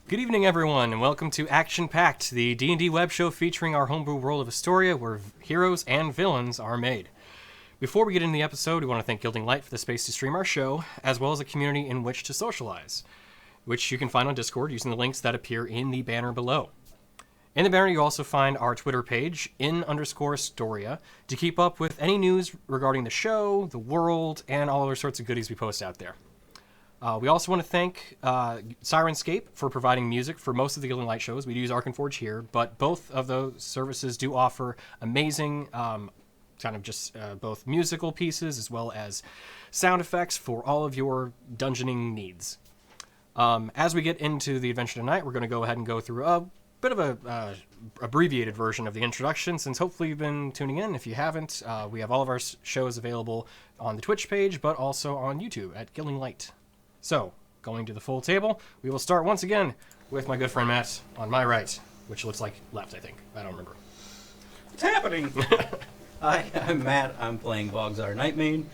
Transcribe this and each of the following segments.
Good evening, everyone, and welcome to Action Pact, the D&D web show featuring our homebrew world of Istoria, where heroes and villains are made. Before we get into the episode, we want to thank Gilding for the space to stream our show, as well as a community in which to socialize, which you can find on Discord using the links that appear in the banner below. In the banner, you also find our Twitter page, _Istoria, to keep up with any news regarding the show, the world, and all other sorts of goodies we post out there. We also want to thank Sirenscape for providing music for most of the Gilding Light shows. We do use Ark and Forge here, but both of those services do offer amazing both musical pieces as well as sound effects for all of your dungeoning needs. As we get into the adventure tonight, we're going to go ahead and go through a bit of a abbreviated version of the introduction, since hopefully you've been tuning in. If you haven't, we have all of our shows available on the Twitch page, but also on YouTube at Gilding Light. So, going to the full table, we will start once again with my good friend Matt on my right, which looks like left, I think. I don't remember. What's happening? Hi, I'm Matt. I'm playing Bogzar Nightmane.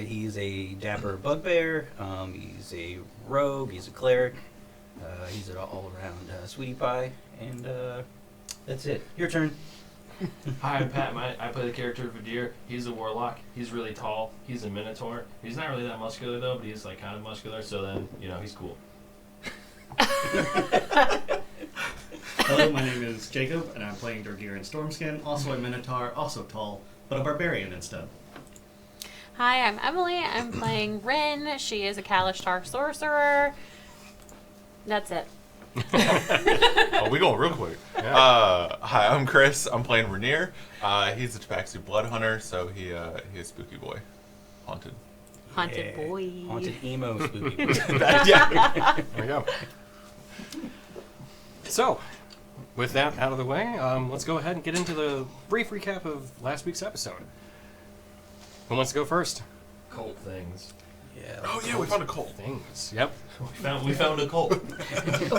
He's a dapper bugbear. He's a rogue. He's a cleric. He's an all-around sweetie pie. And that's it. Your turn. Hi, I'm Pat. I play the character Vadir. He's a warlock. He's really tall. He's a minotaur. He's not really that muscular though, but he's like kind of muscular. So then, he's cool. Hello, my name is Jacob, and I'm playing Dorgir in Stormskin. Also a minotaur, also tall, but a barbarian instead. Hi, I'm Emily. I'm playing Rin. She is a Kalishtar sorcerer. That's it. Oh, we going real quick. Yeah. Hi, I'm Chris. I'm playing Rainier. He's a Tabaxi blood hunter, so he is spooky boy, haunted. Haunted boy. Haunted emo spooky boy. Yeah. There we go. So, with that out of the way, let's go ahead and get into the brief recap of last week's episode. Who wants to go first? Cult things. Yeah. Oh yeah, we found a cult. Things. Yep. We found a cult.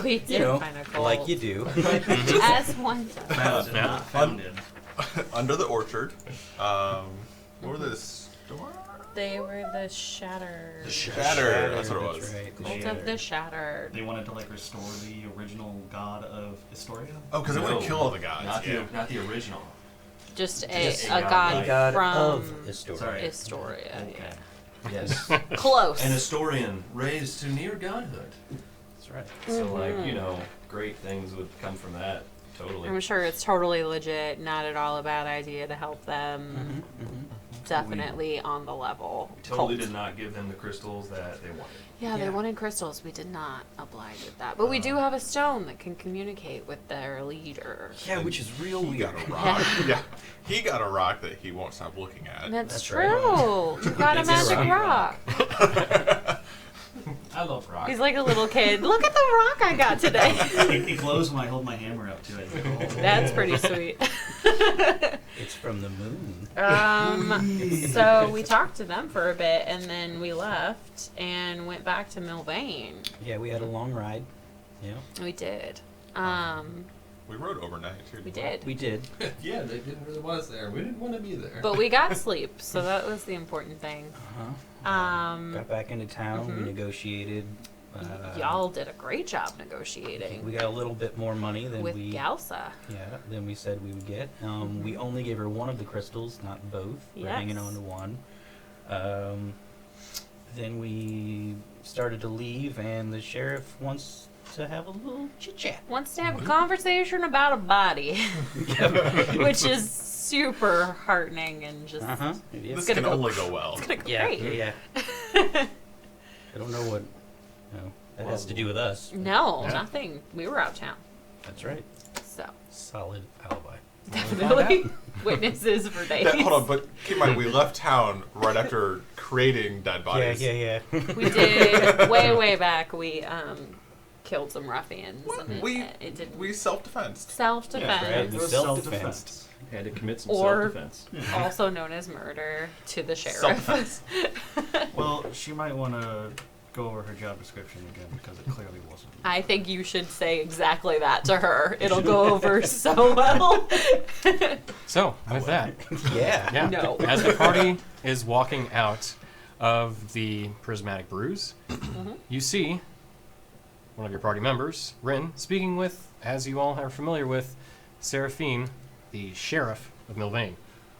We did find a cult. Like you do. As one does. Founded, not founded. Under the orchard. What were this? They were the Shattered. The Shatter. That's what it That's was. right. Cult of the Shattered. They wanted to restore the original god of Istoria. Oh, because they want to kill all the gods. Not the original. Just Just a god, God from of Istoria. Sorry. Istoria. Okay. Yes. Close. An historian raised to near godhood. That's right. So, great things would come from that. Totally. I'm sure it's totally legit, not at all a bad idea to help them. Definitely on the level. Totally Cult. did not give them the crystals that they wanted. Yeah, they wanted crystals. We did not oblige with that. But we do have a stone that can communicate with their leader. Yeah, which is real He weird. got a rock. Yeah. He got a rock that he won't stop looking at. That's That's true. You got a It's a magic rock. rock. I love rock. He's like a little kid. Look at the rock I got today. It glows when I hold my hammer up to it. That's pretty sweet. It's from the moon. So we talked to them for a bit, and then we left and went back to Milvain. Yeah, we had a long ride. Yeah, We did. We rode overnight too. We did. we did. Yeah, they didn't really want us there. We didn't want to be there. But we got sleep, so that was the important thing. Got back into town. We negotiated. Y'all did a great job negotiating We got a little bit more money than with we Galsa. than we said we would get. We only gave her one of the crystals, not both. We're hanging Yes. on to one. Then we started to leave, and the sheriff wants to have a little chit chat. Wants to have a conversation about a body, which is super heartening and just This gonna can go- only go well. it's gonna go Yeah, great. yeah. I don't know what that has to do with us. No, Yeah. nothing. We were out of town, That's right. so Solid alibi. definitely witnesses for days. Hold on, but keep in mind, we left town right after creating dead bodies. Yeah. We did way back. We killed some ruffians. What? And We it did self-defense. self-defense, right. It was Self-defense. had to commit some Or- self-defense. also known as murder, to the sheriff. Self-defense. Well, she might want to go over her job description again because it clearly wasn't. I think you should say exactly that to her. It'll go over so well. So, with that, Yeah. No. as the party is walking out of the prismatic brews, you see one of your party members, Rin, speaking with, as you all are familiar with, Seraphine, the sheriff of Milvain,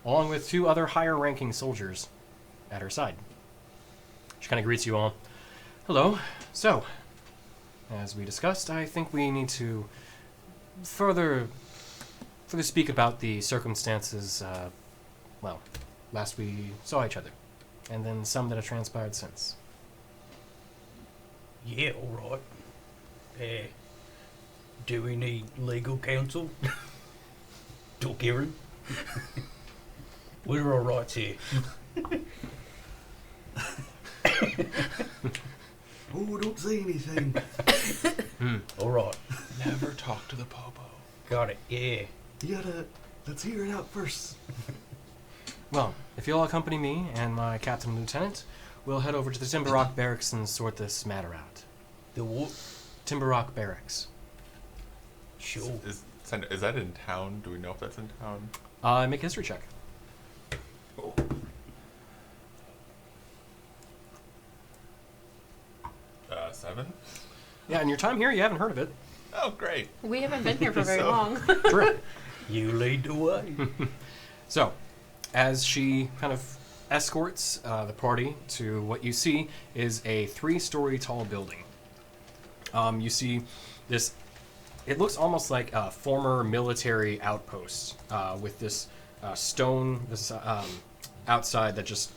along with 2 other higher-ranking soldiers at her side. She kind of greets you all. Hello. So, as we discussed, I think we need to further speak about the circumstances, last we saw each other, and then some that have transpired since. Yeah, all right. Do we need legal counsel? Talk Aaron. We're all right here. Oh, don't say anything. All right. Never talk to the popo. Got it. Yeah. Let's hear it out first. Well, if you'll accompany me and my captain and lieutenant, we'll head over to the Timber Rock Barracks and sort this matter out. The what? Timber Rock Barracks. Sure. Is that in town? Do we know if that's in town? Make a history check. Oh. Seven? Yeah, in your time here, you haven't heard of it. Oh, great. We haven't been here for very So- long. True. You lead the way. So, as she kind of escorts the party to what you see is a 3-story tall building. You see this, it looks almost like a former military outpost with this stone, this outside that just,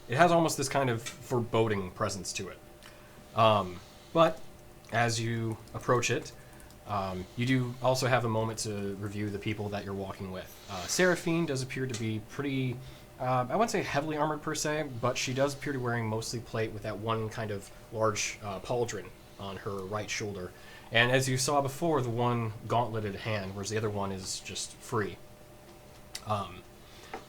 it has almost this kind of foreboding presence to it. But as you approach it, you do also have a moment to review the people that you're walking with. Seraphine does appear to be pretty, I wouldn't say heavily armored per se, but she does appear to be wearing mostly plate with that one kind of large pauldron on her right shoulder. And as you saw before, the one gauntleted hand, whereas the other one is just free.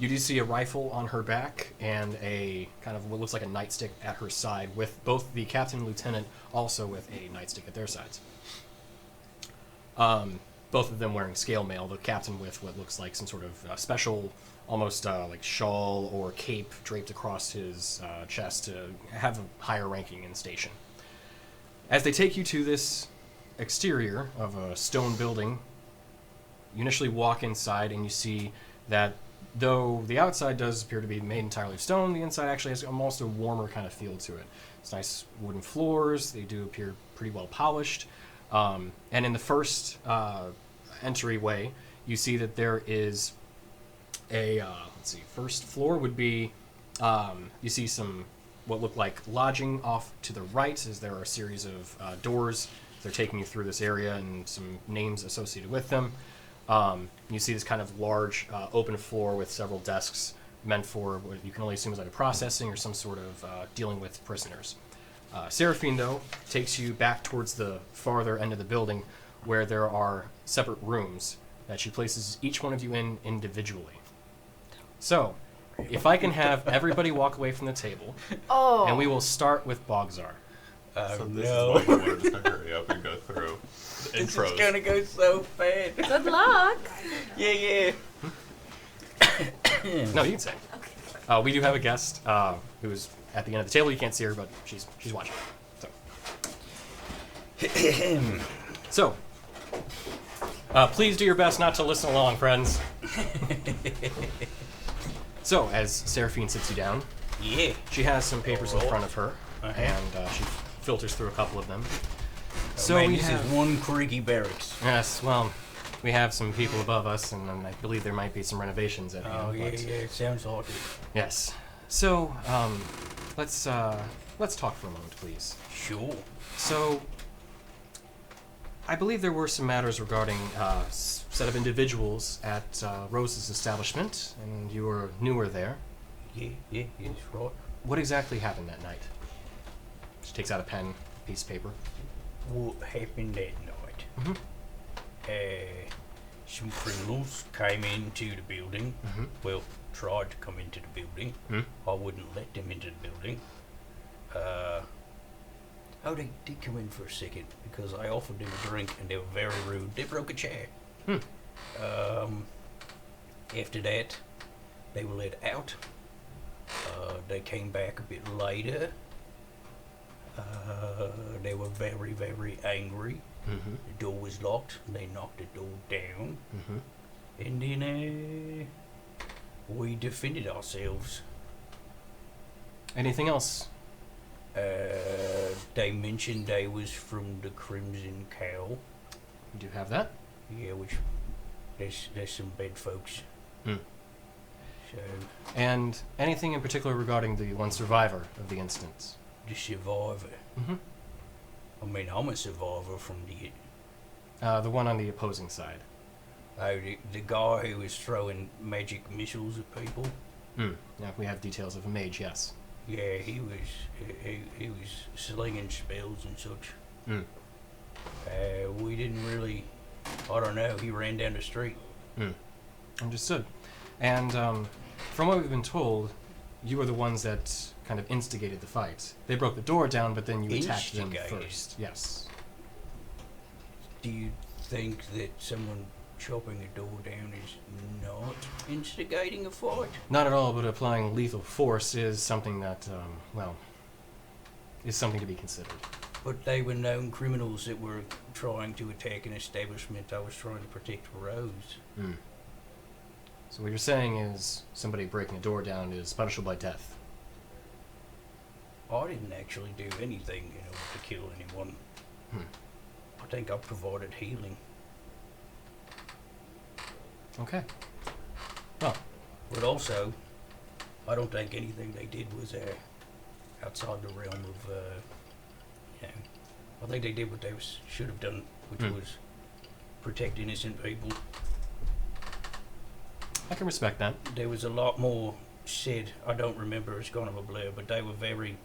You do see a rifle on her back and a kind of what looks like a nightstick at her side, with both the captain and lieutenant also with a nightstick at their sides. Both of them wearing scale mail, the captain with what looks like some sort of special, almost like shawl or cape draped across his chest to have a higher ranking in station. As they take you to this exterior of a stone building, you initially walk inside and you see that though the outside does appear to be made entirely of stone, the inside actually has almost a warmer kind of feel to it. It's nice wooden floors, they do appear pretty well polished. And in the first entryway, you see that there is a, first floor would be, you see some what look like lodging off to the right, as there are a series of doors. They're taking you through this area and some names associated with them. You see this kind of large open floor with several desks meant for what you can only assume is either processing or some sort of dealing with prisoners. Seraphine, though, takes you back towards the farther end of the building where there are separate rooms that she places each one of you in individually. So, if I can have everybody walk away from the table, and we will start with Bogzar. So this No. is why you wanted to hurry up and go through the This intros. is gonna go so fast. Good luck. Yeah. No, you can say. We do have a guest who's at the end of the table. You can't see her, but she's watching. So, please do your best not to listen along, friends. So, as Seraphine sits you down, Yeah. she has some papers in front of her, Uh-huh. and she filters through a couple of them. So we this have, is one creaky barracks. yes, well, we have some people above us, and I believe there might be some renovations at Oh hand. yeah, but- it sounds like it. Yes. So, let's talk for a moment, please. Sure. So, I believe there were some matters regarding a set of individuals at Rose's establishment, and you were newer there. Yeah, yes, right. What exactly happened that night? She takes out a pen, piece of paper. What happened that night? Mhm. Some criminals came into the building. Mhm. Well, tried to come into the building. Hmm? I wouldn't let them into the building. They did come in for a second because I offered them a drink and they were very rude. They broke a chair. Hmm. After that, they were let out. They came back a bit later. They were very, very angry. Mm-hmm. The door was locked. They knocked the door down. Mm-hmm. And then we defended ourselves. Anything else? They mentioned they was from the Crimson Cow. You do have that? Yeah, which there's some bad folks. Hmm. So And anything in particular regarding the one survivor of the instance? the survivor. Mm-hmm. I mean, I'm a survivor from The one on the opposing side. the guy who was throwing magic missiles at people. Hmm. Yeah, we have details of a mage, yes. Yeah, he was slinging spells and such. Hmm. We didn't really. I don't know. He ran down the street. Hmm. Understood. And from what we've been told, you were the ones that kind of instigated the fight. They broke the door down, but then you attacked them Instigated? first. Yes. Do you think that someone chopping a door down is not instigating a fight? Not at all, but applying lethal force is something that, is something to be considered. But they were known criminals that were trying to attack an establishment I was trying to protect Rose. Hmm. So what you're saying is somebody breaking a door down is punishable by death. I didn't actually do anything in order to kill anyone. Hmm. I think I provided healing. Okay. Well, But also, I don't think anything they did was outside the realm of, I think they did what they should have done, which Hmm. was protect innocent people. I can respect that. There was a lot more said. I don't remember. It's kind of a blur, but they were very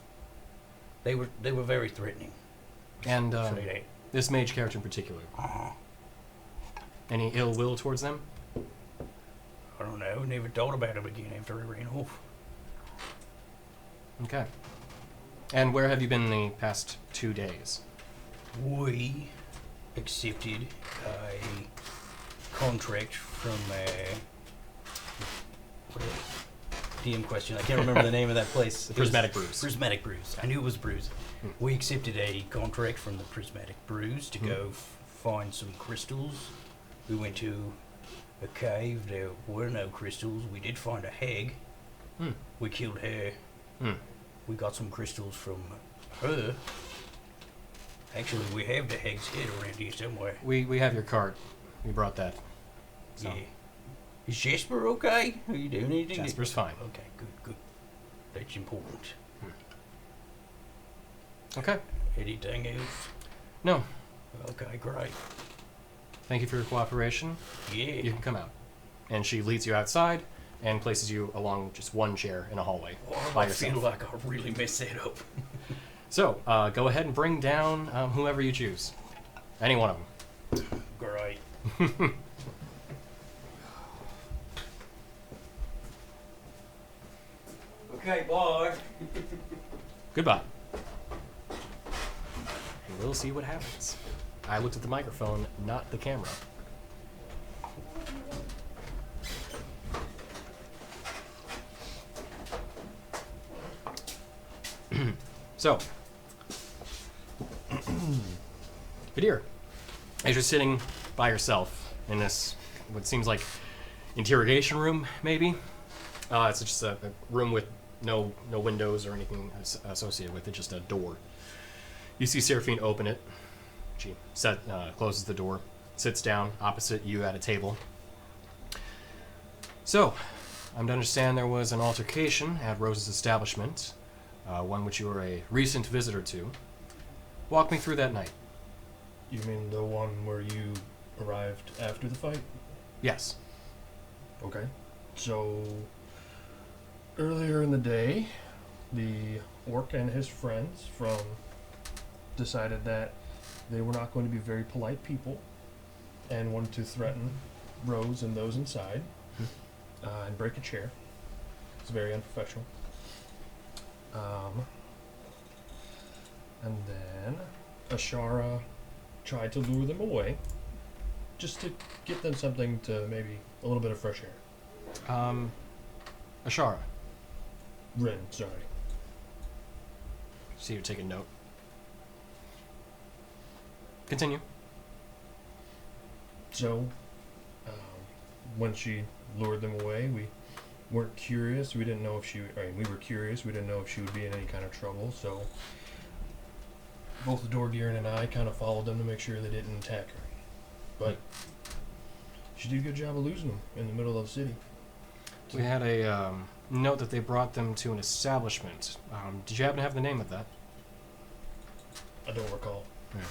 threatening. And Say that. this mage character in particular, any ill will towards them? I don't know. Never thought about him again after he ran off. Okay. And where have you been the past 2 days? We accepted a contract from DM question. I can't remember the name of that place. The It was Prismatic Brews. Prismatic Brews. I knew it was Brews. Hmm. We accepted a contract from the Prismatic Brews to Hmm. go find some crystals. We went to a cave. There were no crystals. We did find a hag. Hmm. We killed her. Hmm. We got some crystals from her. Actually, we have the hag's head around here somewhere. We have your cart. We brought that. So. Yeah. Is Jasper okay? Are you doing anything? Jasper's fine. Okay, good. That's important. Okay. Anything else? No. Okay, great. Thank you for your cooperation. Yeah. You can come out. And she leads you outside and places you along just one chair in a hallway by I feel yourself. like I really messed that up. So, go ahead and bring down whoever you choose. Any one of them. Great. Okay, bye. Goodbye. And we'll see what happens. I looked at the microphone, not the camera. So, Vidir, as you're sitting by yourself in this, what seems like interrogation room, maybe. It's just a room with no windows or anything associated with it, just a door. You see Seraphine open it. She closes the door, sits down opposite you at a table. So, I'm to understand there was an altercation at Rose's establishment, one which you were a recent visitor to. Walk me through that night. You mean the one where you arrived after the fight? Yes. Okay. So, earlier in the day, the orc and his friends decided that they were not going to be very polite people and wanted to threaten Rose and those inside and break a chair. It's very unprofessional. And then Ashara tried to lure them away just to get them something to maybe a little bit of fresh air. Ashara. Rin, sorry. See, you're taking note. Continue. So, when she lured them away, we weren't curious. We didn't know if we were curious. We didn't know if she would be in any kind of trouble. So, both Dorgiran and I kind of followed them to make sure they didn't attack her. But she did a good job of losing them in the middle of the city. We had a note that they brought them to an establishment. Did you happen to have the name of that? I don't recall. Yeah.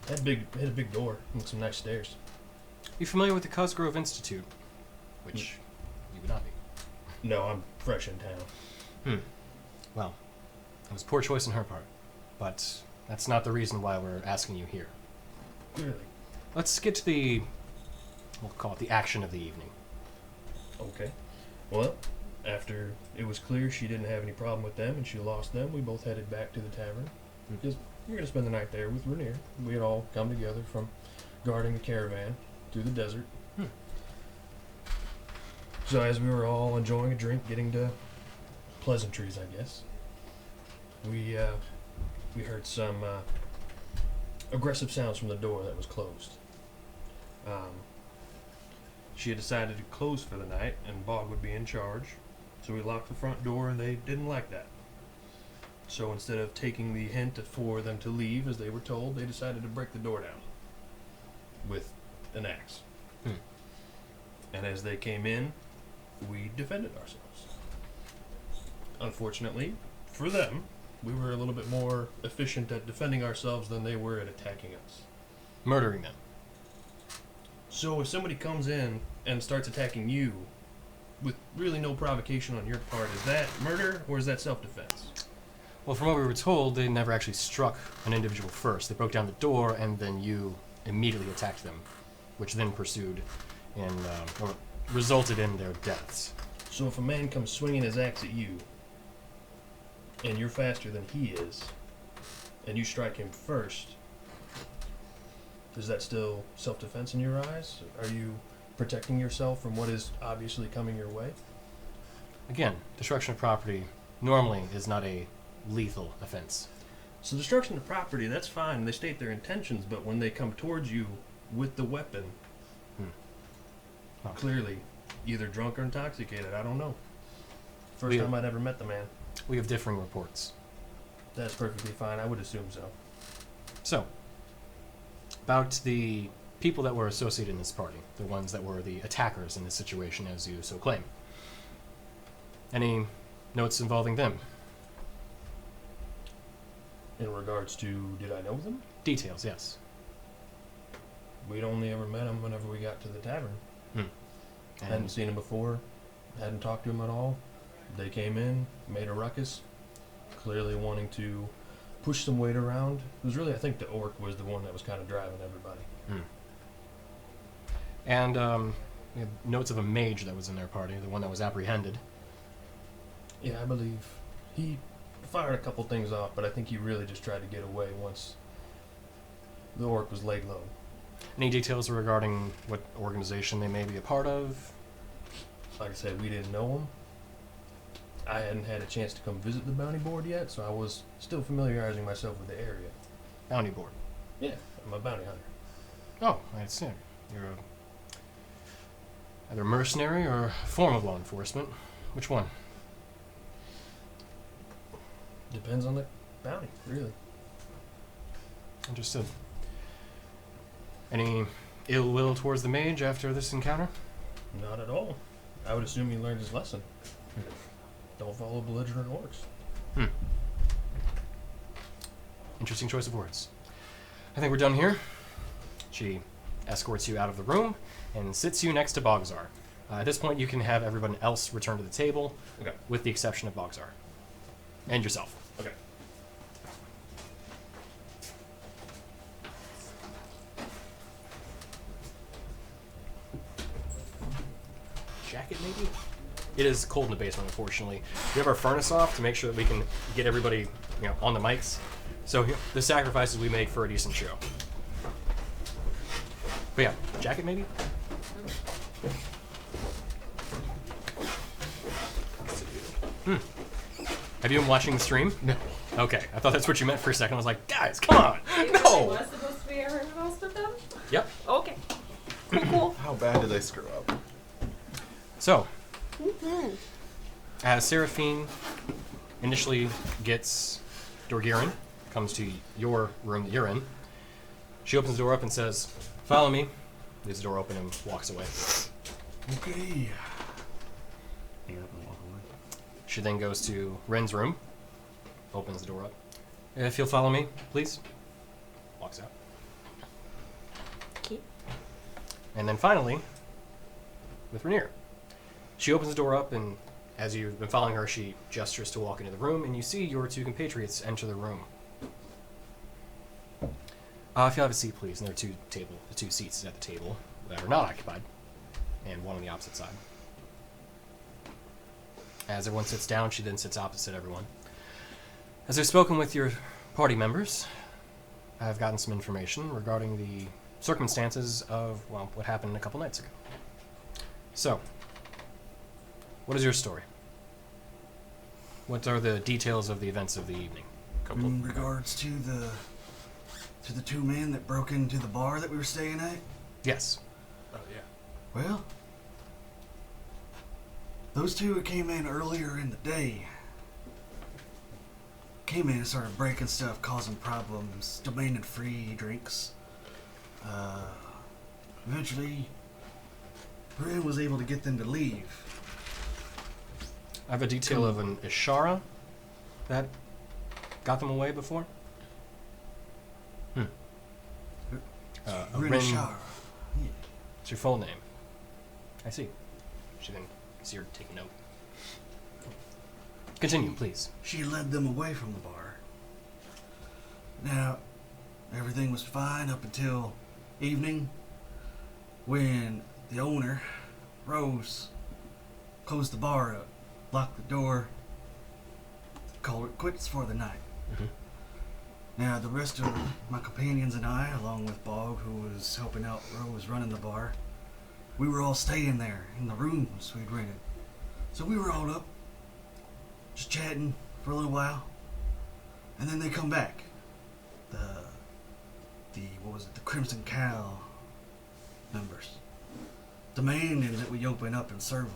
Had a big door and some nice stairs. You familiar with the Cosgrove Institute? Which you would not be. No, I'm fresh in town. Well, it was poor choice on her part. But that's not the reason why we're asking you here. Really? Let's get to we'll call it the action of the evening. Okay. Well, after it was clear she didn't have any problem with them and she lost them, we both headed back to the tavern. Because we were going to spend the night there with Rainier. We had all come together from guarding the caravan through the desert. So as we were all enjoying a drink, getting to pleasantries, I guess, we heard some aggressive sounds from the door that was closed. She had decided to close for the night, and Bog would be in charge. So we locked the front door, and they didn't like that. So instead of taking the hint for them to leave, as they were told, they decided to break the door down with an axe. And as they came in, we defended ourselves. Unfortunately, for them, we were a little bit more efficient at defending ourselves than they were at attacking us. Murdering them. So if somebody comes in and starts attacking you with really no provocation on your part, is that murder or is that self-defense? Well, from what we were told, they never actually struck an individual first. They broke down the door, and then you immediately attacked them, which then pursued and or resulted in their deaths. So if a man comes swinging his axe at you, and you're faster than he is, and you strike him first, is that still self-defense in your eyes? Are you protecting yourself from what is obviously coming your way? Again, destruction of property normally is not a lethal offense. So destruction of property, that's fine. They state their intentions, but when they come towards you with the weapon, Well, clearly either drunk or intoxicated, I don't know. First We- time I'd ever met the man. we have differing reports. That's perfectly fine. I would assume so. So, about the people that were associated in this party, the ones that were the attackers in this situation, as you so claim. Any notes involving them? In regards to, did I know them? Details, yes. We'd only ever met them whenever we got to the tavern. Hadn't And seen them before. Hadn't talked to them at all. They came in, made a ruckus, clearly wanting to push some weight around. It was really, I think the orc was the one that was kind of driving everybody. And we have notes of a mage that was in their party, the one that was apprehended. Yeah, I believe he fired a couple things off, but I think he really just tried to get away once the orc was laid low. Any details regarding what organization they may be a part of? Like I said, we didn't know him. I hadn't had a chance to come visit the bounty board yet, so I was still familiarizing myself with the area. Bounty board. Yeah, I'm a bounty hunter. Oh, I see. You're either a mercenary or a form of law enforcement. Which one? Depends on the bounty, really. Understood. Any ill will towards the mage after this encounter? Not at all. I would assume he learned his lesson. Don't follow belligerent orcs. Interesting choice of words. I think we're done here. She escorts you out of the room and sits you next to Bogzar. At this point, you can have everyone else return to the table, Okay. with the exception of Bogzar. And yourself. Okay. Jacket, maybe? It is cold in the basement, unfortunately. We have our furnace off to make sure that we can get everybody, on the mics. So the sacrifices we make for a decent show. But yeah, jacket maybe? Have you been watching the stream? No. Okay, I thought that's what you meant for a second. I was like, guys, come on! It No! was supposed to be a room. Cool. How bad did they screw up? So, as Seraphine initially gets Dorgirin, comes to your room that you're in, she opens the door up and says, "Follow me." Leaves the door open and walks away. Okay. Hang up and walk away. She then goes to Ren's room, opens the door up. "If you'll follow me, please." Walks out. Keep. And then finally, with Rainier. She opens the door up, and as you've been following her, she gestures to walk into the room, and you see your two compatriots enter the room. If you'll have a seat, please. And there are two seats at the table that are not occupied, and one on the opposite side. As everyone sits down, she then sits opposite everyone. As I've spoken with your party members, I've gotten some information regarding the circumstances of, well, what happened a couple nights ago. So, what is your story? What are the details of the events of the evening? In regards to the two men that broke into the bar that we were staying at? Yes. Oh, yeah. Well, those two who came in earlier in the day came in and started breaking stuff, causing problems, demanding free drinks. Eventually, Ren was able to get them to leave. I have a detail of an Ishara that got them away before. Ren Ashara. Yeah. It's your full name. I see. She then see her take note. Continue, please. She led them away from the bar. Now, everything was fine up until evening when the owner, Rose, closed the bar up, locked the door, called it quits for the night. Mhm. Now, the rest of my companions and I, along with Bog, who was helping out Rose running the bar, we were all staying there in the rooms we'd rented. So we were all up, just chatting for a little while, and then they come back. The Crimson Cow members, demanding that we open up and serve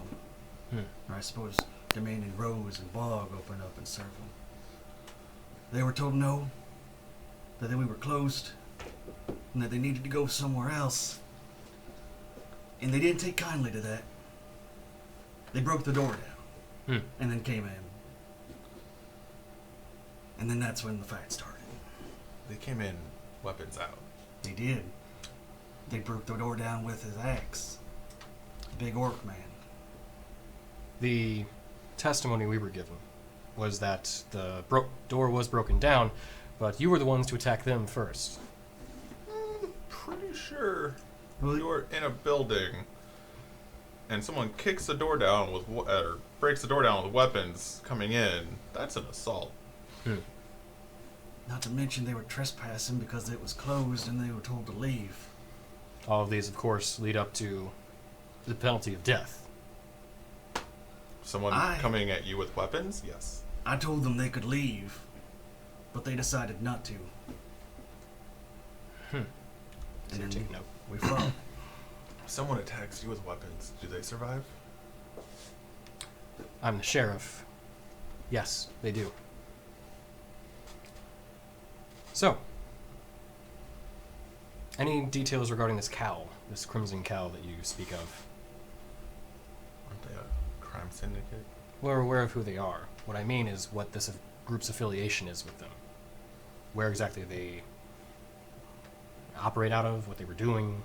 them. Or I suppose demanding Rose and Bog open up and serve them. They were told no, that we were closed, and that they needed to go somewhere else. And they didn't take kindly to that. They broke the door down, and then came in. And then that's when the fight started. They came in weapons out. They did. They broke the door down with his axe. Big orc man. The testimony we were given was that the door was broken down, but you were the ones to attack them first. Pretty sure Well, you're in a building and someone kicks the door down with or breaks the door down with weapons coming in. That's an assault. not to mention they were trespassing because it was closed and they were told to leave. All of these, of course, lead up to the penalty of death. Someone coming at you with weapons? Yes. I told them they could leave, but they decided not to. And then Take note. we fought. If someone attacks you with weapons, do they survive? I'm the sheriff. Yes, they do. So, any details regarding this cowl, this crimson cowl that you speak of? Aren't they a crime syndicate? We're aware of who they are. What I mean is what this group's affiliation is with them. Where exactly they operate out of, what they were doing.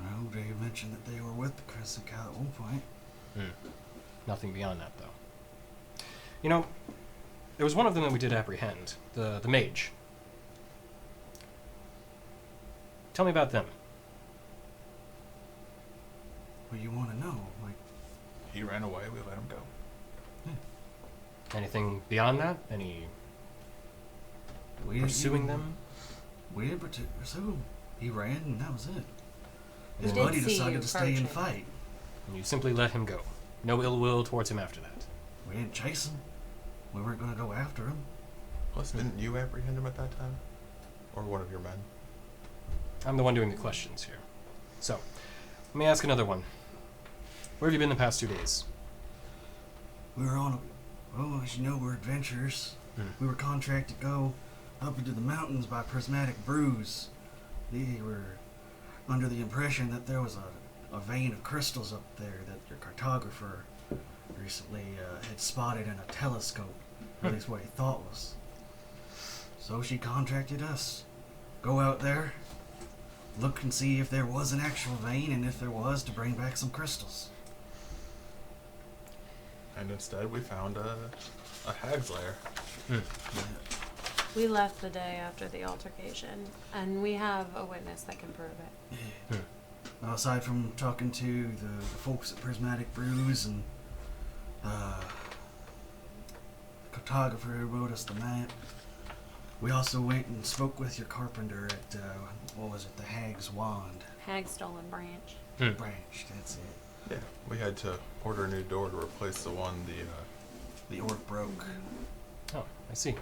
Well, they mentioned that they were with the Crimson Cow at one point. Nothing beyond that, though. You know, there was one of them that we did apprehend, the mage. Tell me about them. What you want to know? Like, He ran away, we let him go. Anything beyond that? Any we didn't pursuing even- them? We didn't pursue him. He ran, and that was it. We His did buddy see decided you to stay and approaching. fight. And you simply let him go. No ill will towards him after that. We didn't chase him. We weren't going to go after him. Plus, didn't you apprehend him at that time? Or one of your men? I'm the one doing the questions here. So, let me ask another one. Where have you been the past 2 days? We were on well, as you know, we're adventurers. We were contracted to go up into the mountains by prismatic brews. They were under the impression that there was a vein of crystals up there that your cartographer recently had spotted in a telescope. At least what he thought was. So she contracted us. Go out there, look and see if there was an actual vein, and if there was, to bring back some crystals. And instead, we found a hag's lair. We left the day after the altercation, and we have a witness that can prove it. Now, aside from talking to the folks at Prismatic Brews and the cartographer who wrote us the map, we also went and spoke with your carpenter at, what was it, the Hag's Wand. Hag's Stolen Branch. Branch, that's it. Yeah, we had to order a new door to replace the one The orc broke. Oh, I see.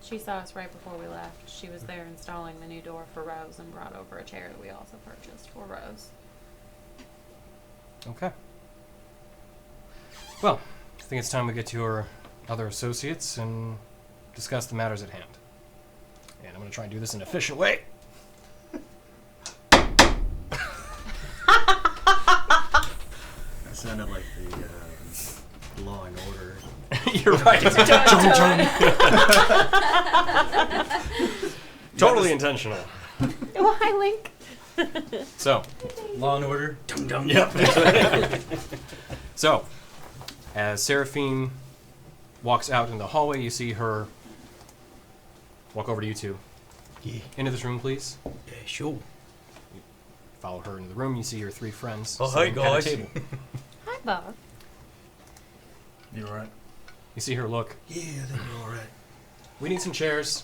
She saw us right before we left. She was there installing the new door for Rose and brought over a chair that we also purchased for Rose. Okay. Well, I think it's time we get to your other associates and discuss the matters at hand. And I'm going to try and do this in an efficient way. That sounded like the Law and Order. You're right. Totally intentional. Why, Link? So, Law and Order. Dum dum. yep. So, as Seraphine walks out in the hallway, you see her walk over to you two. Yeah. Into this room, please. Yeah, sure. Follow her into the room. You see your three friends. Oh, hi, sitting at a guys. table. Hi, Bob. You alright? You see her look. Yeah, I think we're alright. We need some chairs.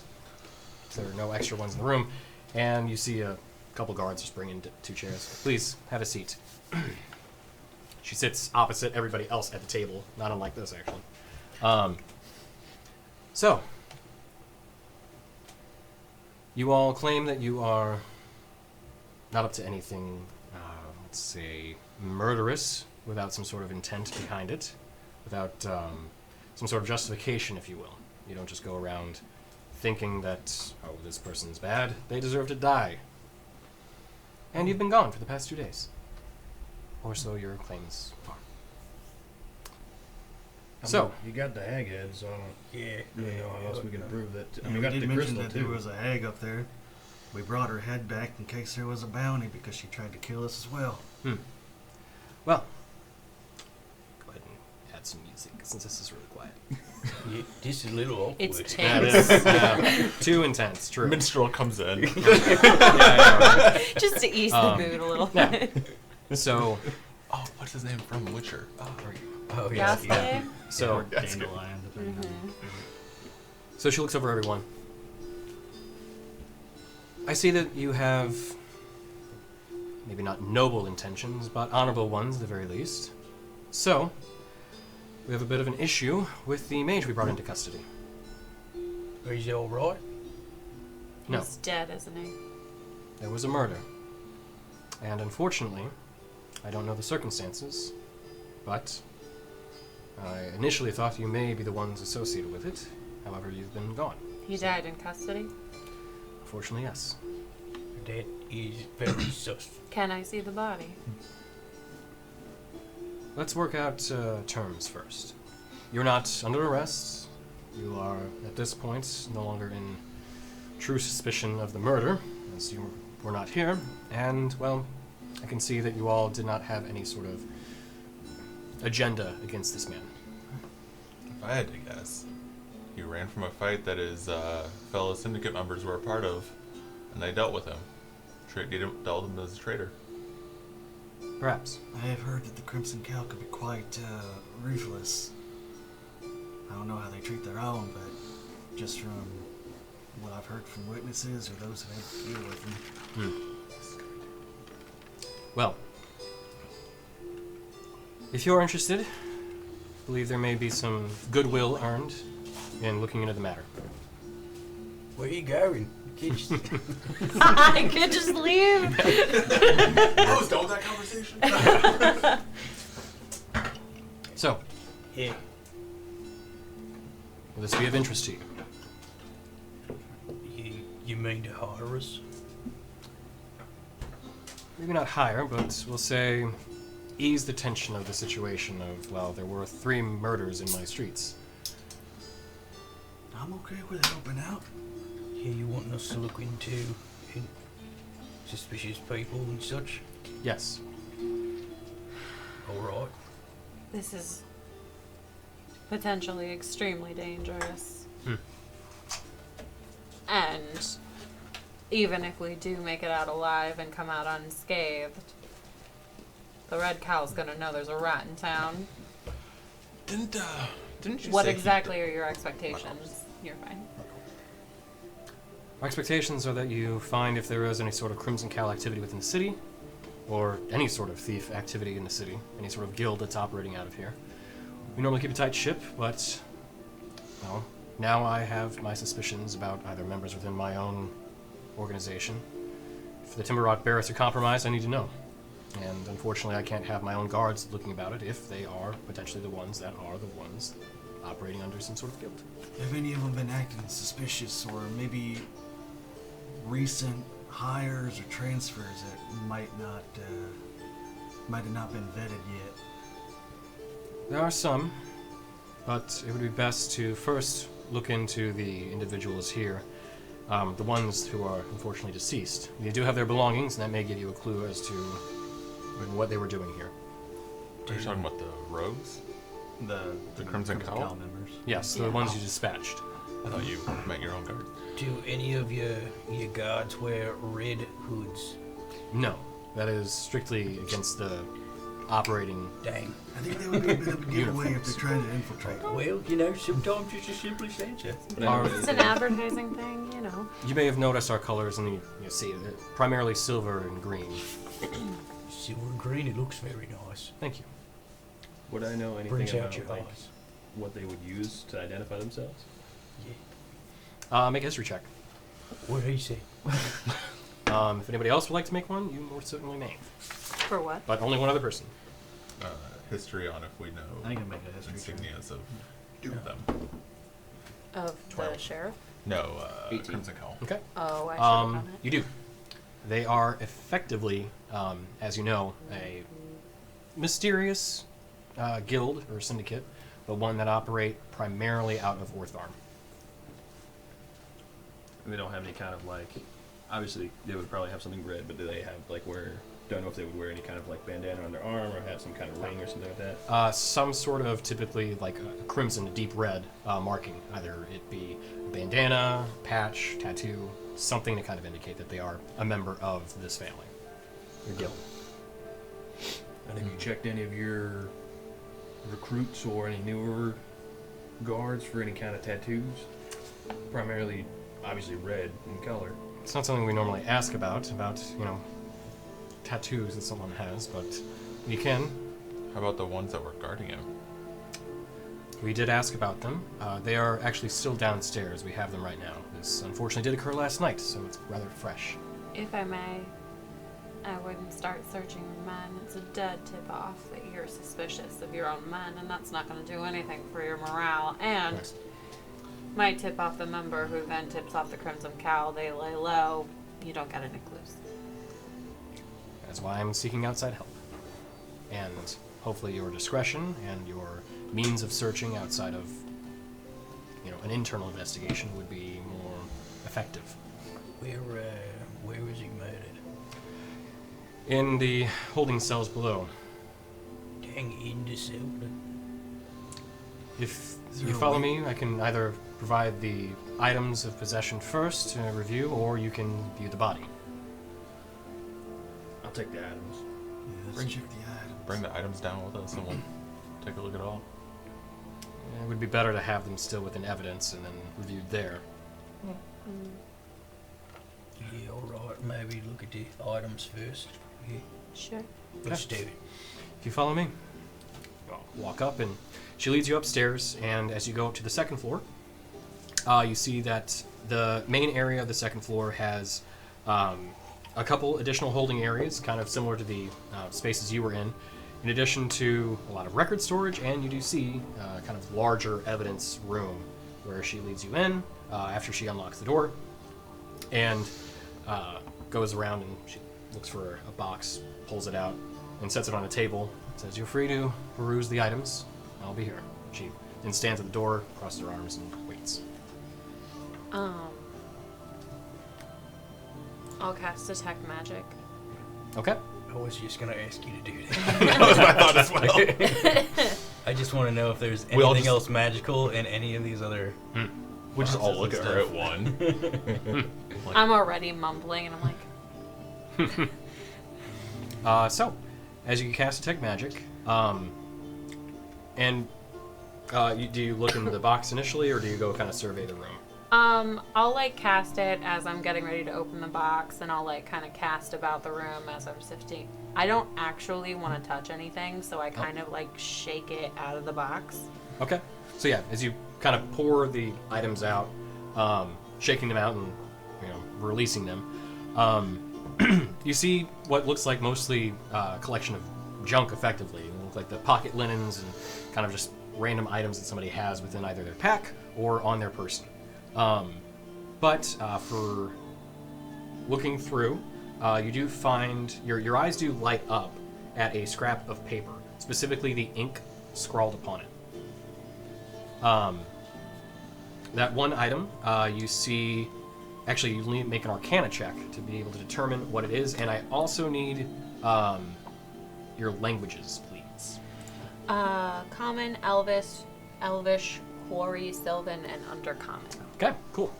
There are no extra ones in the room. And you see a couple guards just bring in 2 chairs. Please, have a seat. She sits opposite everybody else at the table. Not unlike this, actually. So, you all claim that you are not up to anything, let's say, murderous, without some sort of intent behind it, without some sort of justification, if you will. You don't just go around thinking that, oh, this person's bad, they deserve to die. And you've been gone for the past 2 days. Or so your claims are. So, you got the hag head, so I don't Yeah. really know how else we can prove that. I Yeah, mean, we we got did the mention crystal that too. there was a hag up there. We brought her head back in case there was a bounty because she tried to kill us as well. well, go ahead and add some music, since this is really quiet. Yeah, this is a little awkward. It's Yeah, it tense. is. Too intense, true. Minstrel comes in. Yeah, right. Just to ease the mood a little yeah. bit. So, Oh, what's his name from Witcher? Oh, Oh, yeah. Yasuke? so, Dandelion, depending on. so she looks over everyone. I see that you have maybe not noble intentions, but honorable ones at the very least. So, we have a bit of an issue with the mage we brought into custody. Is he all right? No, He's dead, isn't he? there was a murder. And unfortunately, I don't know the circumstances, but I initially thought you may be the ones associated with it. However, you've been gone. He died in custody. Unfortunately, yes. That is very sus. Can I see the body? Let's work out terms first. You're not under arrest. You are, at this point, no longer in true suspicion of the murder, as you were not here. And, well, I can see that you all did not have any sort of agenda against this man. If I had to guess, you ran from a fight that his fellow syndicate members were a part of, and they dealt with him. Dealt with him as a traitor. Perhaps. I have heard that the Crimson Cow could be quite ruthless. I don't know how they treat their own, but just from what I've heard from witnesses or those who had to deal with them. Well, if you're interested, I believe there may be some goodwill earned in looking into the matter. Where are you going? I could just leave. Rose, don't that conversation. So, Yeah. will this be of interest to you? You mean to hire us? Maybe not hire, but we'll say ease the tension of the situation of, well, there were 3 murders in my streets. I'm okay with helping out. Yeah, you want us to look into suspicious people and such? Yes. Alright. This is potentially extremely dangerous. And even if we do make it out alive and come out unscathed, the Red Cow's gonna know there's a rat in town. Didn't you What say he exactly are your expectations? You're fine. Our expectations are that you find if there is any sort of Crimson Cow activity within the city, or any sort of thief activity in the city, any sort of guild that's operating out of here. We normally keep a tight ship, but, well, now I have my suspicions about either members within my own organization. If the timber rot barracks are compromised, I need to know. And unfortunately, I can't have my own guards looking about it if they are potentially the ones that are the ones operating under some sort of guild. Have any of them been acting suspicious, or maybe recent hires or transfers that might have not been vetted yet? There are some, but it would be best to first look into the individuals here, the ones who are unfortunately deceased. You do have their belongings, and that may give you a clue as to what they were doing here. Are you talking about the rogues? The Crimson Cowl? members. Yes, the ones you dispatched. I thought you meant your own guard. Do any of your guards wear red hoods? No, that is strictly against the operating. Dang. I think that would be a bit of a giveaway if they're trying to infiltrate. Well, sometimes it's as simple as that. Our- It's an advertising thing, you know. You may have noticed our colors, and you see primarily silver and green. Silver and green, it looks very nice. Thank you. Would I know anything Brings out about your like eyes. what they would use to identify themselves? Make a history check. What do you say? If anybody else would like to make one, you most certainly may. For what? But only one other person. History on if we know I can make a history check. insignias of them. Of 12. the sheriff? No, 18. Crimson Cowl. Okay. Oh, I should have done it. You do. They are effectively, as you know, a mysterious guild or syndicate, but one that operate primarily out of Ortharm. And they don't have any kind of like, obviously they would probably have something red, but do they have like don't know if they would wear any kind of like bandana on their arm or have some kind of ring or something like that? Some sort of typically like a crimson, deep red marking. Either it be a bandana, patch, tattoo, something to kind of indicate that they are a member of this family, your guild. And have you checked any of your recruits or any newer guards for any kind of tattoos? Primarily, obviously, red in color. It's not something we normally ask about, tattoos that someone has, but we can. How about the ones that were guarding him? We did ask about them. They are actually still downstairs. We have them right now. This unfortunately did occur last night, so it's rather fresh. If I may, I wouldn't start searching your men. It's a dead tip-off that you're suspicious of your own men, and that's not going to do anything for your morale. And Right. might tip off the member who then tips off the Crimson Cowl. They lay low. You don't get any clues. That's why I'm seeking outside help. And hopefully your discretion and your means of searching outside of, an internal investigation would be more effective. Where was he murdered? In the holding cells below. Dang, in the cell. If Is there you a follow way- me, I can either provide the items of possession first to review, or you can view the body. I'll take the items. Yeah, let's check the items. Bring the items down with us and we'll take a look at all. It would be better to have them still within evidence and then reviewed there. Yeah, alright, maybe look at the items first. Yeah, Sure. let's do it. If you follow me, I'll walk up and she leads you upstairs, and as you go up to the second floor, you see that the main area of the second floor has a couple additional holding areas, kind of similar to the spaces you were in addition to a lot of record storage, and you do see kind of larger evidence room where she leads you in after she unlocks the door and goes around and she looks for a box, pulls it out, and sets it on a table. Says, "You're free to peruse the items. I'll be here." She then stands at the door, crosses her arms, and waits. I'll cast Detect Magic. Okay. I was just gonna ask you to do That was my thought as well. I just want to know if there's We all anything just- else magical in any of these other. We just all boxes look and at her stuff. at one. I'm already mumbling, and I'm like, So, as you cast Detect Magic, do you look into the box initially, or do you go kind of survey the room? I'll like cast it as I'm getting ready to open the box, and I'll like kind of cast about the room as I'm sifting. I don't actually want to touch anything, so I kind of like shake it out of the box. Okay. So yeah, as you kind of pour the items out, shaking them out and releasing them, you see what looks like mostly a collection of junk. Effectively, it looks like the pocket linens and kind of just random items that somebody has within either their pack or on their person. But for looking through, you do find your eyes do light up at a scrap of paper, specifically the ink scrawled upon it. That one item, you see. Actually, you need to make an Arcana check to be able to determine what it is, and I also need your languages, please. Common, Elvish, Quarry, Sylvan, and Undercommon. Okay, cool.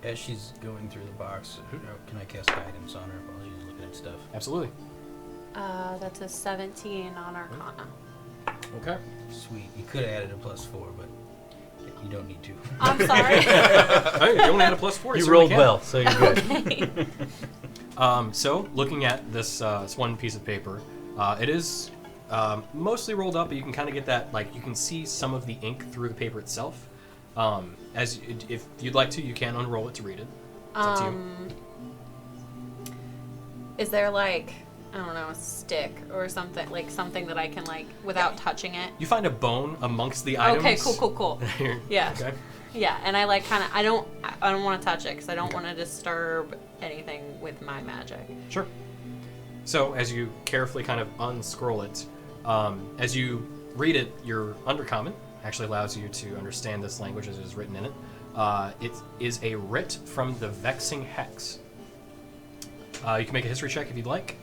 As she's going through the box, can I cast guidance on her while she's looking at stuff? Absolutely. That's a 17 on Arcana. Okay. Sweet. You could have added a +4, but you don't need to. I'm sorry. Hey, you only had a +4. You so rolled can. well, so you're good. Okay. So, looking at this one piece of paper, it is mostly rolled up, but you can kind of get that, like, you can see some of the ink through the paper itself. If you'd like to, you can unroll it to read it. It's up to you. Is there like, I don't know, a stick or something, like something that I can like without touching it? You find a bone amongst the items. Okay, cool. Yeah. Okay. Yeah, and I like kind of, I don't want to touch it because I don't want to disturb anything with my magic. Sure. So, as you carefully kind of unscroll it, as you read it, your Undercommon actually allows you to understand this language as it is written in it. It is a writ from the Vexing Hex. You can make a history check if you'd like.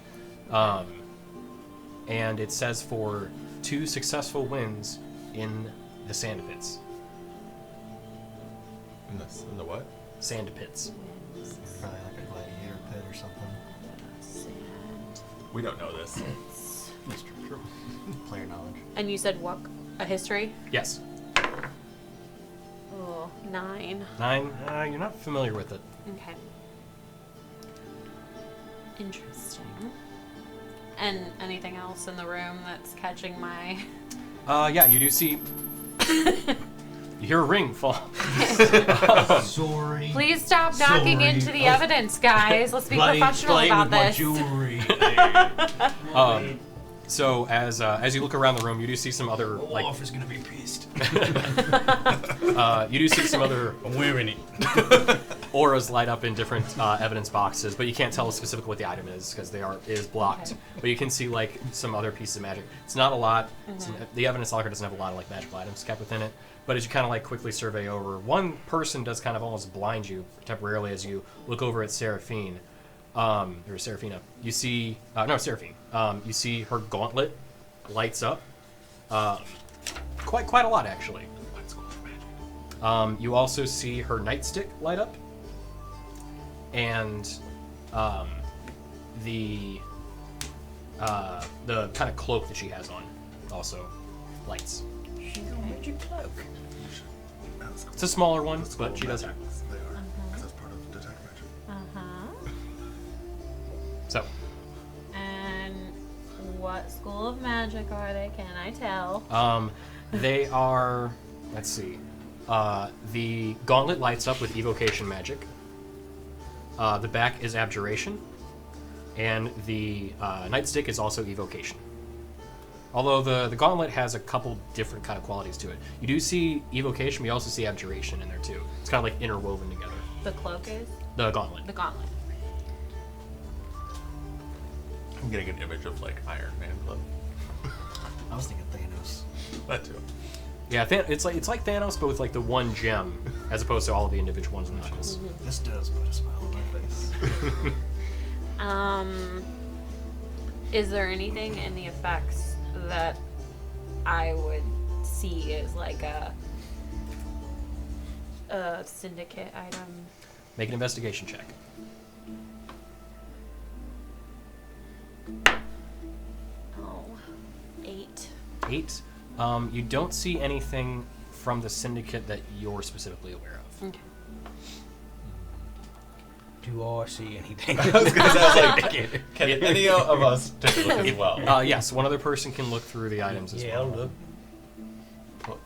And it says for 2 successful wins in the sand pits. In the what? Sand pits. Probably like a gladiator pit or something. Sand. We don't know this. That's true. Player knowledge. And you said what? A history? Yes. Oh, 9. 9. You're not familiar with it. Okay. Interesting. And anything else in the room that's catching my... Yeah, you do see... You hear a ring fall. Sorry. Please stop knocking Sorry. into the evidence, guys. Let's be professional about this. Jewelry. So as you look around the room, you do see some other like Olaf gonna be pissed. you do see some other I'm wearing it. auras light up in different evidence boxes, but you can't tell specifically what the item is because is blocked. Okay. But you can see like some other pieces of magic. It's not a lot. The evidence locker doesn't have a lot of like magical items kept within it. But as you kind of like quickly survey over, one person does kind of almost blind you temporarily as you look over at Seraphine. Or Seraphina. You see, Seraphine. You see her gauntlet lights up. Quite a lot actually. You also see her nightstick light up, and the kind of cloak that she has on also lights. Magic cloak. It's a smaller one, but she does have. They are. That's part of detect magic. Uh-huh. So, And what school of magic are they? Can I tell? they are. Let's see. The gauntlet lights up with evocation magic. The back is abjuration, and the nightstick is also evocation. Although the gauntlet has a couple different kind of qualities to it. You do see evocation, but you also see abjuration in there too. It's kind of like interwoven together. The cloak is? The gauntlet. The gauntlet. I'm getting an image of like Iron Man glove. I was thinking Thanos. That too. Yeah, it's like Thanos, but with like the one gem, as opposed to all of the individual ones and notches. This does put a smile on my face. Is there anything in the effects that I would see as like a syndicate item? Make an investigation check. Oh, 8. 8. You don't see anything from the syndicate that you're specifically aware of. Okay. Do I see anything? I was gonna say, I was like, can any of us take a look as well? Yes, one other person can look through the items as Yeah, well. I'll look. Well,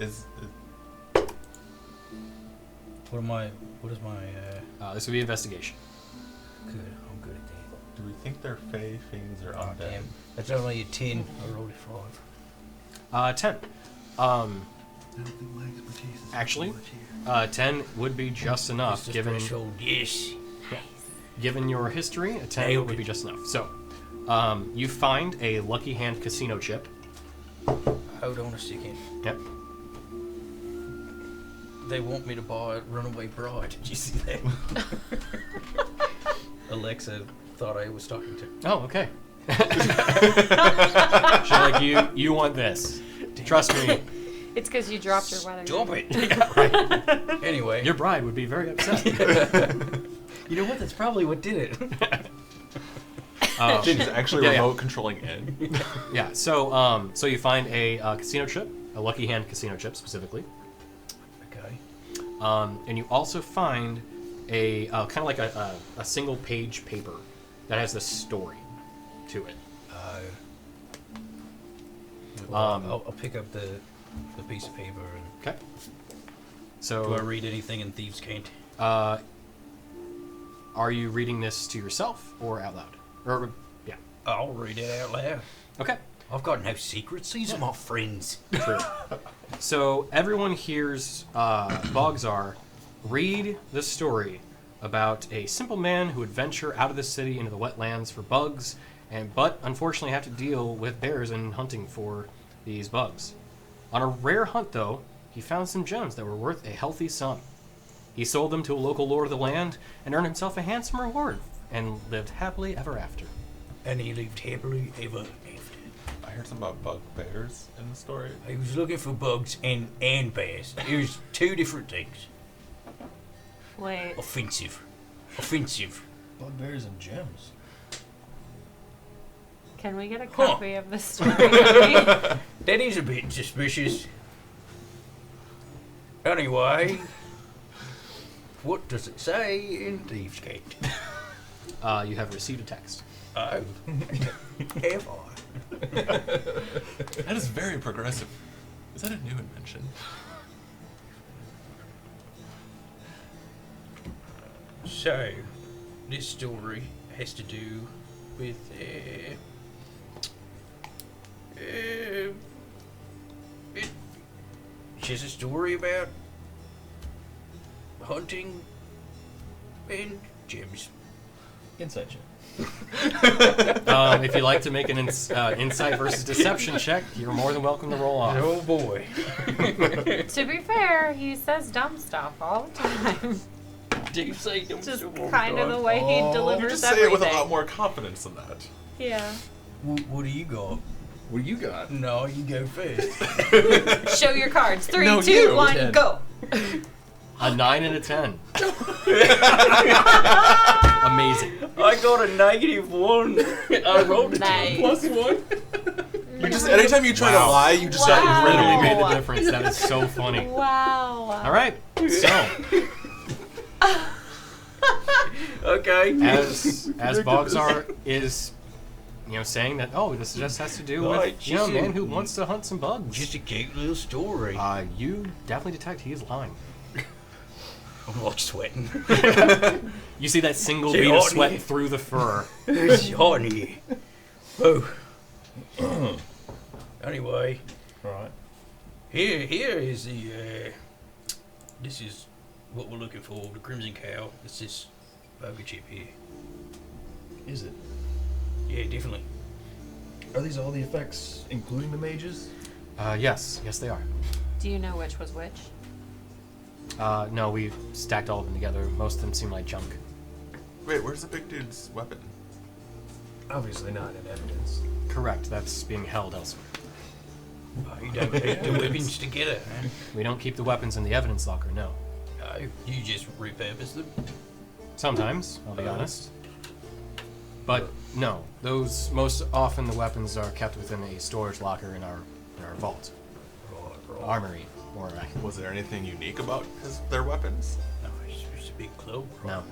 What is my, This would be investigation. good, I'm good at that. do we think they're fey, fiends, or Oh, undead? damn. That's only a 10. I rolled a 5. 10. I don't think my expertise is Actually, so much here. 10 would be just enough, It's the given threshold, yes. given your history. A 10 Nailed would be it. just enough. So, you find a Lucky Hand casino chip. Hold on a second. Yep. They want me to buy a Runaway Bride. Did you see that? Alexa thought I was talking to. Oh, okay. She's like, you want this. Trust me. It's because you dropped your weather. Stop it. Yeah, right. Anyway. Your bride would be very upset. You know what? That's probably what did it. She's actually Yeah, remote controlling in. Yeah, so you find a casino chip, a Lucky Hand casino chip specifically. Okay. And you also find a kind of like a single page paper that has the story to it. I'll pick up the piece of paper. And Okay. So do I read anything in Thieves' Cant? are you reading this to yourself or out loud? Or yeah. I'll read it out loud. Okay. I've got no secrets. These are my friends. True. So everyone hears Bogzar read the story about a simple man who would venture out of the city into the wetlands for bugs, but unfortunately have to deal with bears and hunting for these bugs. On a rare hunt, though, he found some gems that were worth a healthy sum. He sold them to a local lord of the land and earned himself a handsome reward, and lived happily ever after. And he lived happily ever after. I heard something about bugbears in the story. He was looking for bugs and bears. It was two different things. Wait. Offensive. Bugbears and gems. Can we get a Huh. copy of this story? Maybe? That is a bit suspicious. Anyway, what does it say in Thieves' Cant? You have received a text. Oh, have I? That is very progressive. Is that a new invention? So, this story has to do with it's just a story about hunting and gems. Insight check. If you'd like to make an insight versus deception check, you're more than welcome to roll off. Oh boy. To be fair, he says dumb stuff all the time. Do you say Just kind of the way he You delivers just say everything. it with a lot more confidence than that. Yeah. What do you got? What do you got? No, you go first. Show your cards. 3, No, 2, you. 1, Ten. go. A 9 and a 10. Amazing. I got a -1. I rolled a 2. Nice. +1. You just anytime you try to lie, you just That Wow. really got made the difference. That is so funny. Wow. All right. So, Okay. as Bogzar is saying that, this just has to do Right, with, a man who wants to hunt some bugs. Just a cute little story. You definitely detect he is lying. I'm all sweating. You see that single Say bead of honey. sweat through the fur. It's honey. Oh. Anyway, Right. here is the. This is what we're looking for. The Crimson Cow. It's this burger chip here. Is it? Yeah, definitely. Are these all the effects, including the mages? Yes, they are. Do you know which was which? No, we stacked all of them together. Most of them seem like junk. Wait, where's the big dude's weapon? Obviously not in evidence. Correct, that's being held elsewhere. Oh, you don't keep the weapons together, man. We don't keep the weapons in the evidence locker, no. You just repurpose them. Sometimes, I'll be honest. But no, those most often the weapons are kept within a storage locker in our vault. Armory, more accurately. Was there anything unique about their weapons? No, it's just a big cloak. No.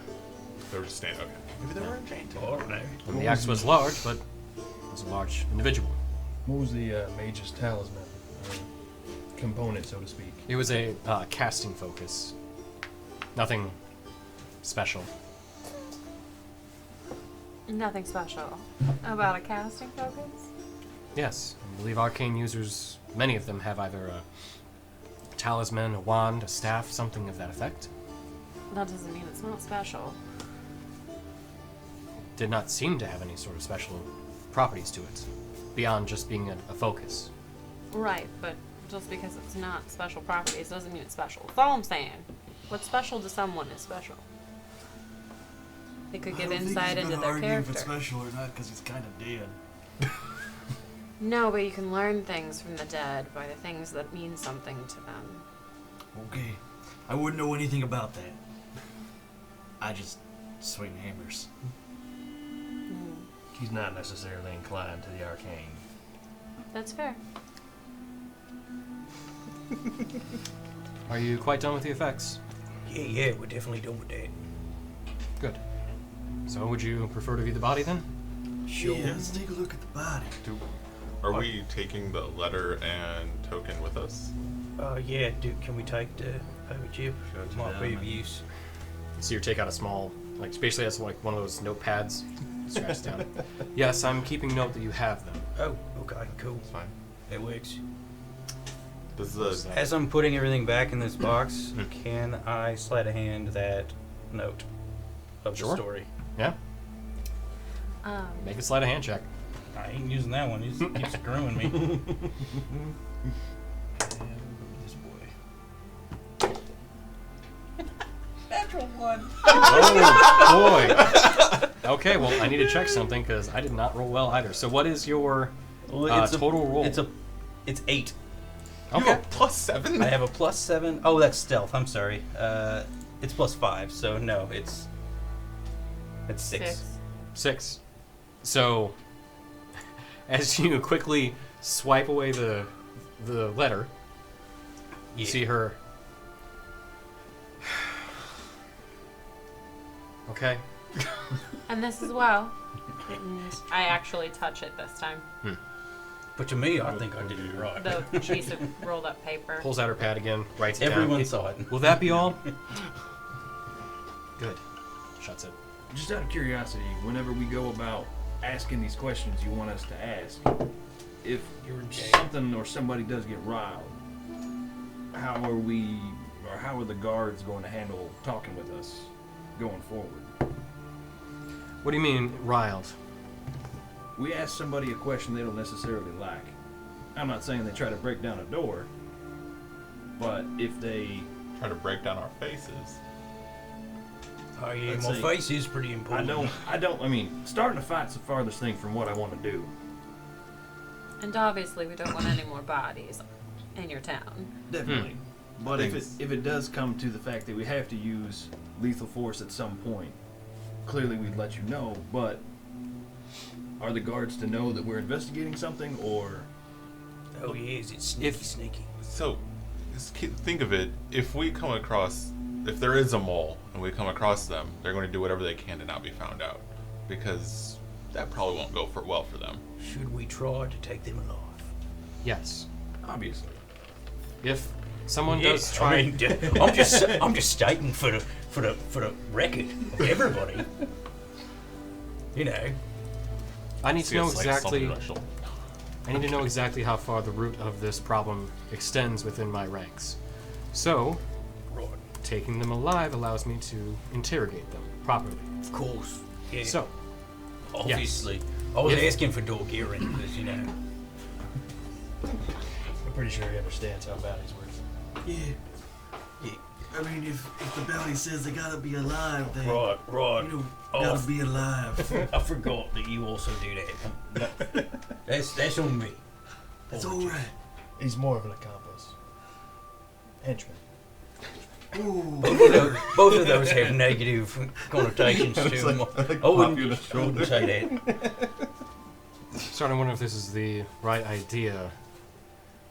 They were just standing. Okay. Maybe they were enchained. I don't know. And the axe was large, but it was a large individual. What was the mage's talisman? Component, so to speak. It was a casting focus. Nothing special. Nothing special about a casting focus? Yes, I believe arcane users, many of them have either a talisman, a wand, a staff, something of that effect. That doesn't mean it's not special. Did not seem to have any sort of special properties to it, beyond just being a focus. Right, but just because it's not special properties doesn't mean it's special. That's all I'm saying. What's special to someone is special. It could give insight into their If character. it's special or not, because he's kind of dead. No, but you can learn things from the dead by the things that mean something to them. Okay, I wouldn't know anything about that. I just swing hammers. He's not necessarily inclined to the arcane. That's fair. Are you quite done with the effects? Yeah, we're definitely done with that. Good. So would you prefer to view the body then? Sure. Yeah, let's take a look at the body. Are we taking the letter and token with us? Yeah, dude, can we take the paper chip? Might be of use. So you take out a small, basically that's like one of those notepads, scratch down. Yes, I'm keeping note that you have them. Oh, okay, cool. It's fine. That works. Does the As I'm putting everything back in this box, can I sleight of hand that note of Sure. the story? Yeah? Make a sleight of hand check. I ain't using that one. He just keeps screwing me. This boy. Natural one. Oh, boy. Okay, well, I need to check something because I did not roll well either. So what is your total roll? It's 8. You Okay. have a +7? I have a +7. Oh, that's stealth. I'm sorry. It's +5. So no, it's 6. 6. So, as you quickly swipe away the letter, you see her. Okay. And this as well. And I actually touch it this time. But to me, I think I did it right. The piece of rolled up paper. Pulls out her pad again, writes it Everyone down. saw it. Will that be all? Good. Shuts it. Just out of curiosity, whenever we go about asking these questions you want us to ask, if something or somebody does get riled, how are the guards going to handle talking with us going forward? What do you mean, riled? We ask somebody a question they don't necessarily like. I'm not saying they try to break down a door, but if they Try to break down our faces. Oh yeah, Let's my see. face is pretty important. I mean, starting a fight's the farthest thing from what I want to do. And obviously we don't want any more bodies in your town. Definitely. But if Things- it does come to the fact that we have to use lethal force at some point, clearly we'd let you know, but are the guards to know that we're investigating something, or... Oh yeah, is it sneaky? So, think of it. If there is a mole and we come across them, they're going to do whatever they can to not be found out, because that probably won't go well for them. Should we try to take them alive? Yes. Obviously. If someone does try, I mean, I'm just stating for the record of everybody. You know. I need to know It's like exactly. something racial. I need to know exactly how far the root of this problem extends within my ranks. So, Right. taking them alive allows me to interrogate them properly. Of course. Yeah. So, obviously, I was If- asking for Dorgirin because I'm pretty sure he understands how bad he's worth. Yeah. I mean, if the bounty says they gotta be alive, they Right. you know, gotta be alive. I forgot that you also do that. That's on me. It's all right. He's more of an accomplice. Henchman. Ooh. Both of those have negative connotations to them. I wouldn't say that. starting to wonder if this is the right idea.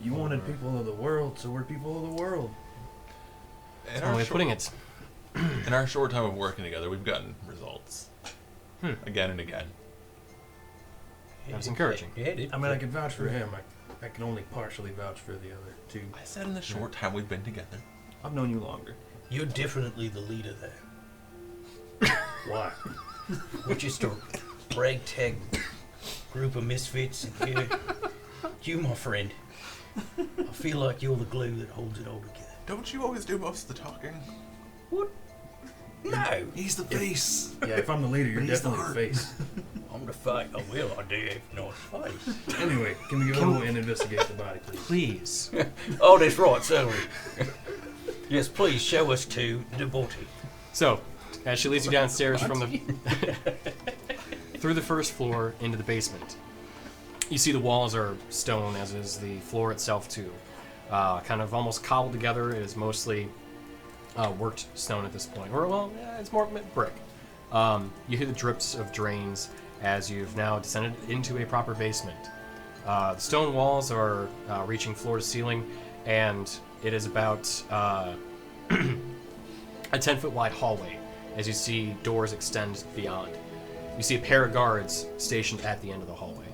You wanted people of the world, so we're people of the world. In One way of putting it. in our short time of working together, we've gotten results. Again and again. That was encouraging. Yeah, it, I mean, I can vouch for him. I can only partially vouch for the other two. I said in the short time we've been together. I've known you longer. You're definitely the leader there. Why? We're just a ragtag group of misfits, and you, my friend, I feel like you're the glue that holds it all together. Don't you always do most of the talking? What? No, He's the face. Yeah, if I'm the leader, you're He's the definitely the heart. face. I'm the fight. I will. I do have no face. Anyway, can we go and investigate the body, please? Please. Oh, that's right, sorry. Yes, please show us to the body. So, as she leads you downstairs from the through the first floor into the basement, you see the walls are stone, as is the floor itself too. Kind of almost cobbled together. It is mostly worked stone at this point, or well, it's more brick. You hear the drips of drains as you've now descended into a proper basement. The stone walls are reaching floor to ceiling, and it is about a 10-foot wide hallway as you see doors extend beyond. You see a pair of guards stationed at the end of the hallway.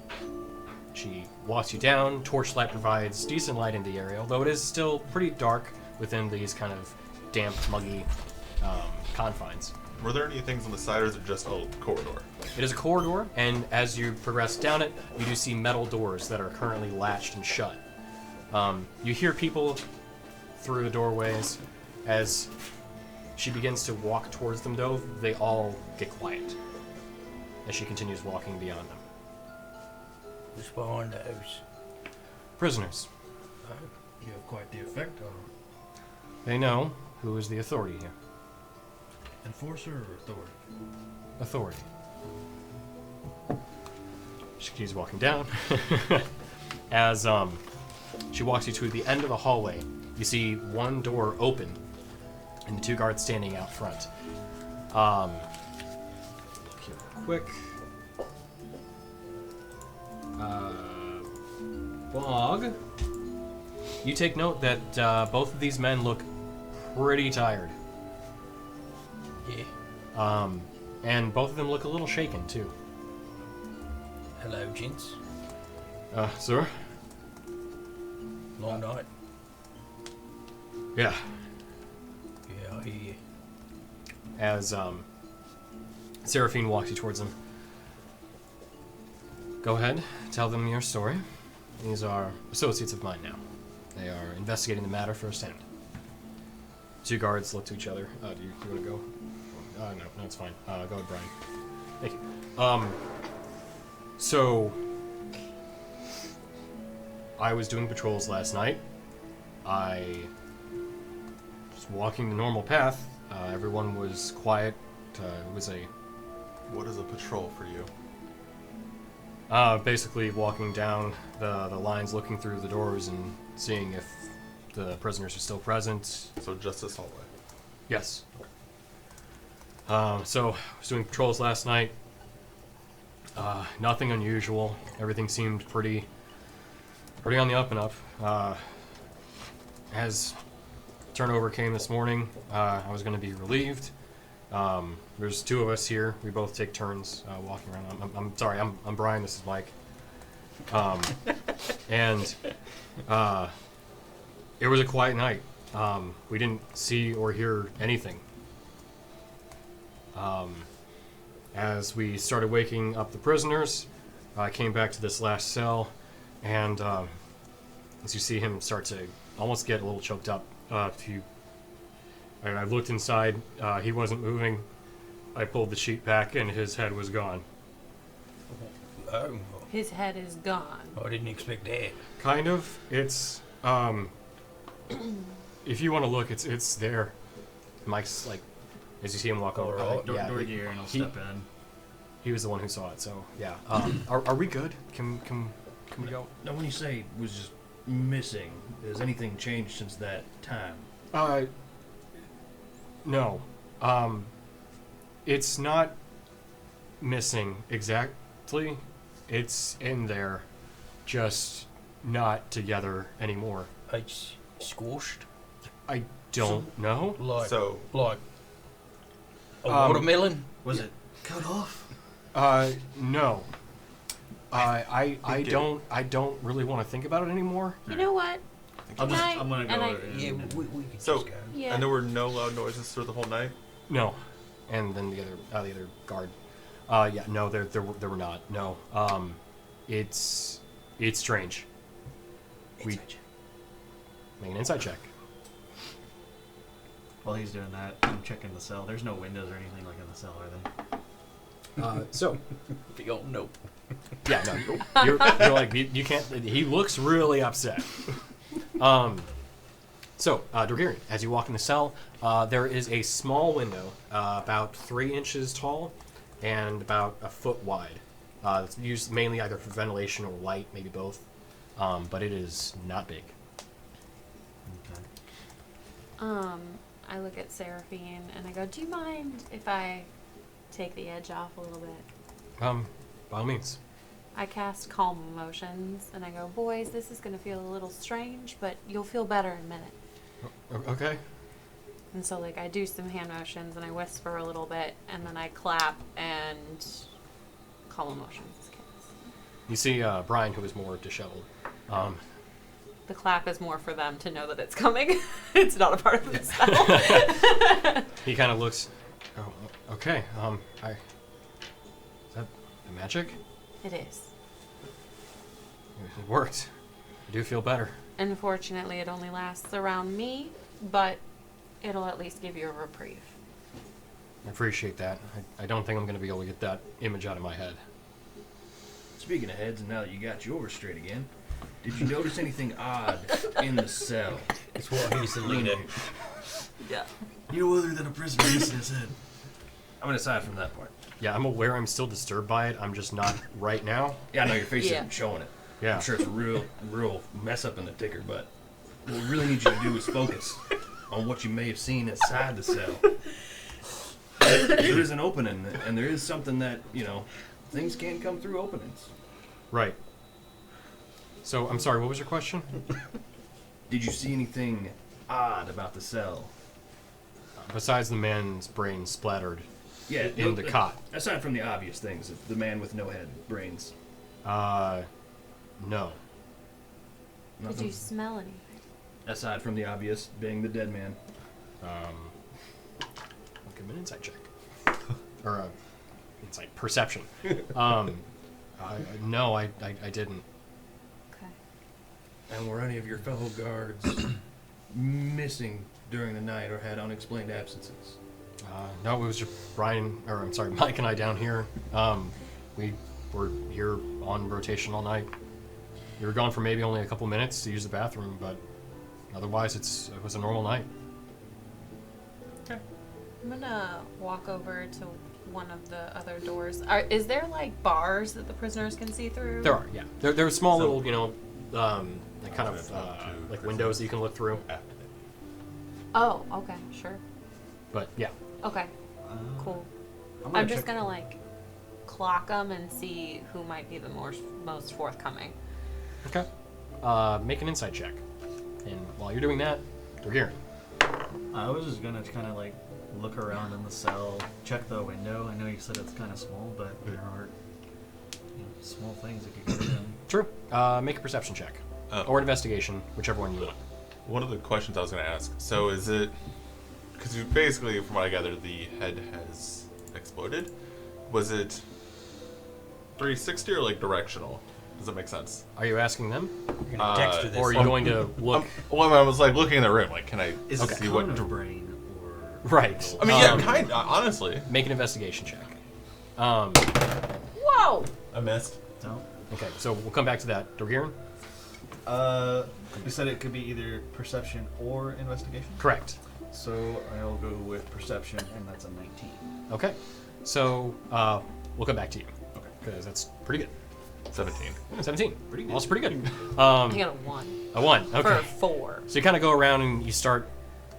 She walks you down. Torchlight provides decent light in the area, although it is still pretty dark within these kind of damp, muggy confines. Were there any things on the side, or is it just a corridor? It is a corridor, and as you progress down it, you do see metal doors that are currently latched and shut. You hear people through the doorways. As she begins to walk towards them, though, they all get quiet as she continues walking beyond them. Who's behind those? Prisoners. You have quite the effect on him. They know who is the authority here. Enforcer or authority? Authority. She keeps walking down. As she walks you to the end of the hallway, you see one door open and the two guards standing out front. Look here real quick. Bog, you take note that both of these men look pretty tired. Yeah. And both of them look a little shaken, too. Hello, gents. Sir? Long night. Yeah. Yeah, I hear you. As Seraphine walks you towards them. Go ahead, tell them your story. These are associates of mine now. They are investigating the matter firsthand. Two guards look to each other. Do you want to go? No, it's fine. Go ahead, Brian. Thank you. So, I was doing patrols last night. I was walking the normal path. Everyone was quiet. It was a What is a patrol for you? basically walking down the lines, looking through the doors and seeing if the prisoners are still present. So just this hallway. Yes. So I was doing patrols last night. Nothing unusual. Everything seemed pretty on the up and up. As turnover came this morning, I was going to be relieved. There's two of us here. We both take turns walking around. I'm sorry. I'm Brian. This is Mike. And it was a quiet night. We didn't see or hear anything. As we started waking up the prisoners, I came back to this last cell, and as you see him start to almost get a little choked up, and I looked inside. He wasn't moving. I pulled the sheet back, and his head was gone. His head is gone. I didn't expect that. Kind of. It's if you want to look, it's there. Mike's like, as you see him walk over. Dorgier and I'll step in. He was the one who saw it. So yeah. Are we good? Can we go? Now, when you say was just missing, has anything changed since that time? No. It's not missing exactly. It's in there, just not together anymore. It's squashed. I don't know. Like So- a watermelon. Was it cut off? No. I get don't really want to think about it anymore. You know what? I'm gonna and go. I- Yeah, we could So, just go. Yeah. and there were no loud noises through the whole night? No. And then the other guard. Yeah, no, there were not. No. It's strange. Make an insight check. While he's doing that, I'm checking the cell. There's no windows or anything like in the cell, are they? So, Nope. yeah, no, you're like you can't. He looks really upset. So, Dorgirian, as you walk in the cell, there is a small window, about 3 inches tall, and about a foot wide. It's used mainly either for ventilation or light, maybe both. But it is not big. I look at Seraphine and I go, do you mind if I take the edge off a little bit? By all means. I cast Calm Emotions and I go, boys, this is going to feel a little strange, but you'll feel better in a minute. Okay. And so, like, I do some hand motions and I whisper a little bit and then I clap and Calm Emotions is cast. You see Brian, who is more disheveled. The clap is more for them to know that it's coming. It's not a part of the spell. He kind of looks. Oh, okay. Is that magic? It is. It worked. I do feel better. Unfortunately, it only lasts around me, but it'll at least give you a reprieve. I appreciate that. I don't think I'm going to be able to get that image out of my head. Speaking of heads, and now that you got yours straight again, did you notice anything odd in the cell? It's what he's the leader. Yeah. You other than a prisoner missing his head. I'm gonna aside from that part. Yeah, I'm aware I'm still disturbed by it. I'm just not right now. Yeah, I know your face Yeah. isn't showing it. Yeah. I'm sure it's a real mess up in the ticker, but what we really need you to do is focus on what you may have seen inside the cell. There is an opening, and there is something that, things can come through openings. Right. So, I'm sorry, what was your question? Did you see anything odd about the cell? Besides the man's brain splattered Yeah, in the cot. Aside from the obvious things, the man with no head, brains. No. Did Nothing? you smell anything? Aside from the obvious, being the dead man. I'll give him an insight check. Or insight perception. No, I didn't. Okay. And were any of your fellow guards missing during the night or had unexplained absences? No, it was just Mike and I down here. We were here on rotation all night. We were gone for maybe only a couple minutes to use the bathroom, but otherwise it was a normal night. I'm gonna walk over to one of the other doors. Is there like bars that the prisoners can see through? There are, yeah. There are small So- little, like kind of like windows that you can look through. Oh, okay, sure. But yeah, Okay, cool. I'm I'm just gonna like clock them and see who might be the most forthcoming. okay. Make an insight check, and while you're doing that, we're here. I was just gonna kind of like look around in the cell, check the window. I know you said it's kind of small, but there are small things that could get in. True. Make a perception check. Or investigation, whichever one you want. One of the questions I was going to ask, so is it... Because basically, from what I gather, the head has exploded. Was it 360 or, like, directional? Does that make sense? Are you asking them? You're gonna Dexter this. Or are you going to look... Well, I was, like, looking in the room. Like, can I Is it see what... brain or... Right. I mean, yeah, kind of, honestly. Make an investigation check. Whoa! I missed. No. Okay, so we'll come back to that. Dorgiran? You said it could be either perception or investigation? Correct. So I'll go with perception, and that's a 19. Okay. So we'll come back to you. Okay. Because that's pretty good. 17. 17. Pretty good. Also pretty good. I got a 1. A 1. Okay. For a 4. So you kind of go around and you start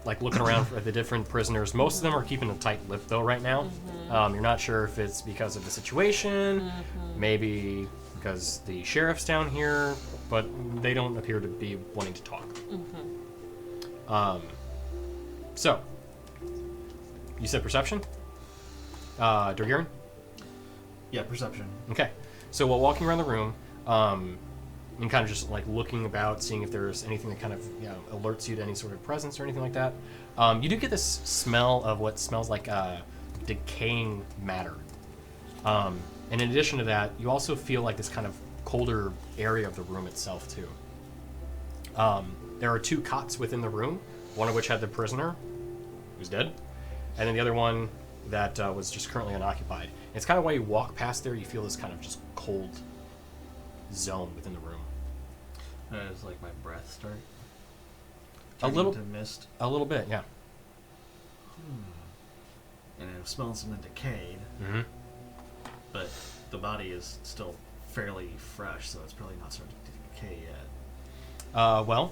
like looking around for the different prisoners. Most of them are keeping a tight lip though right now. You're not sure if it's because of the situation, maybe because the sheriff's down here, but they don't appear to be wanting to talk. So you said perception? Dorgiran? Yeah, perception. Okay. So while walking around the room, and kind of just like looking about, seeing if there's anything that kind of alerts you to any sort of presence or anything like that, you do get this smell of what smells like decaying matter. And in addition to that, you also feel like this kind of colder area of the room itself too. There are 2 cots within the room, one of which had the prisoner, who's dead, and then the other one that was just currently unoccupied. And it's kind of while you walk past there, you feel this kind of just cold zone within the room. Does like my breath start? A little to mist. A little bit, yeah. And I'm smelling something decayed. But the body is still fairly fresh, so it's probably not starting to decay yet. Well,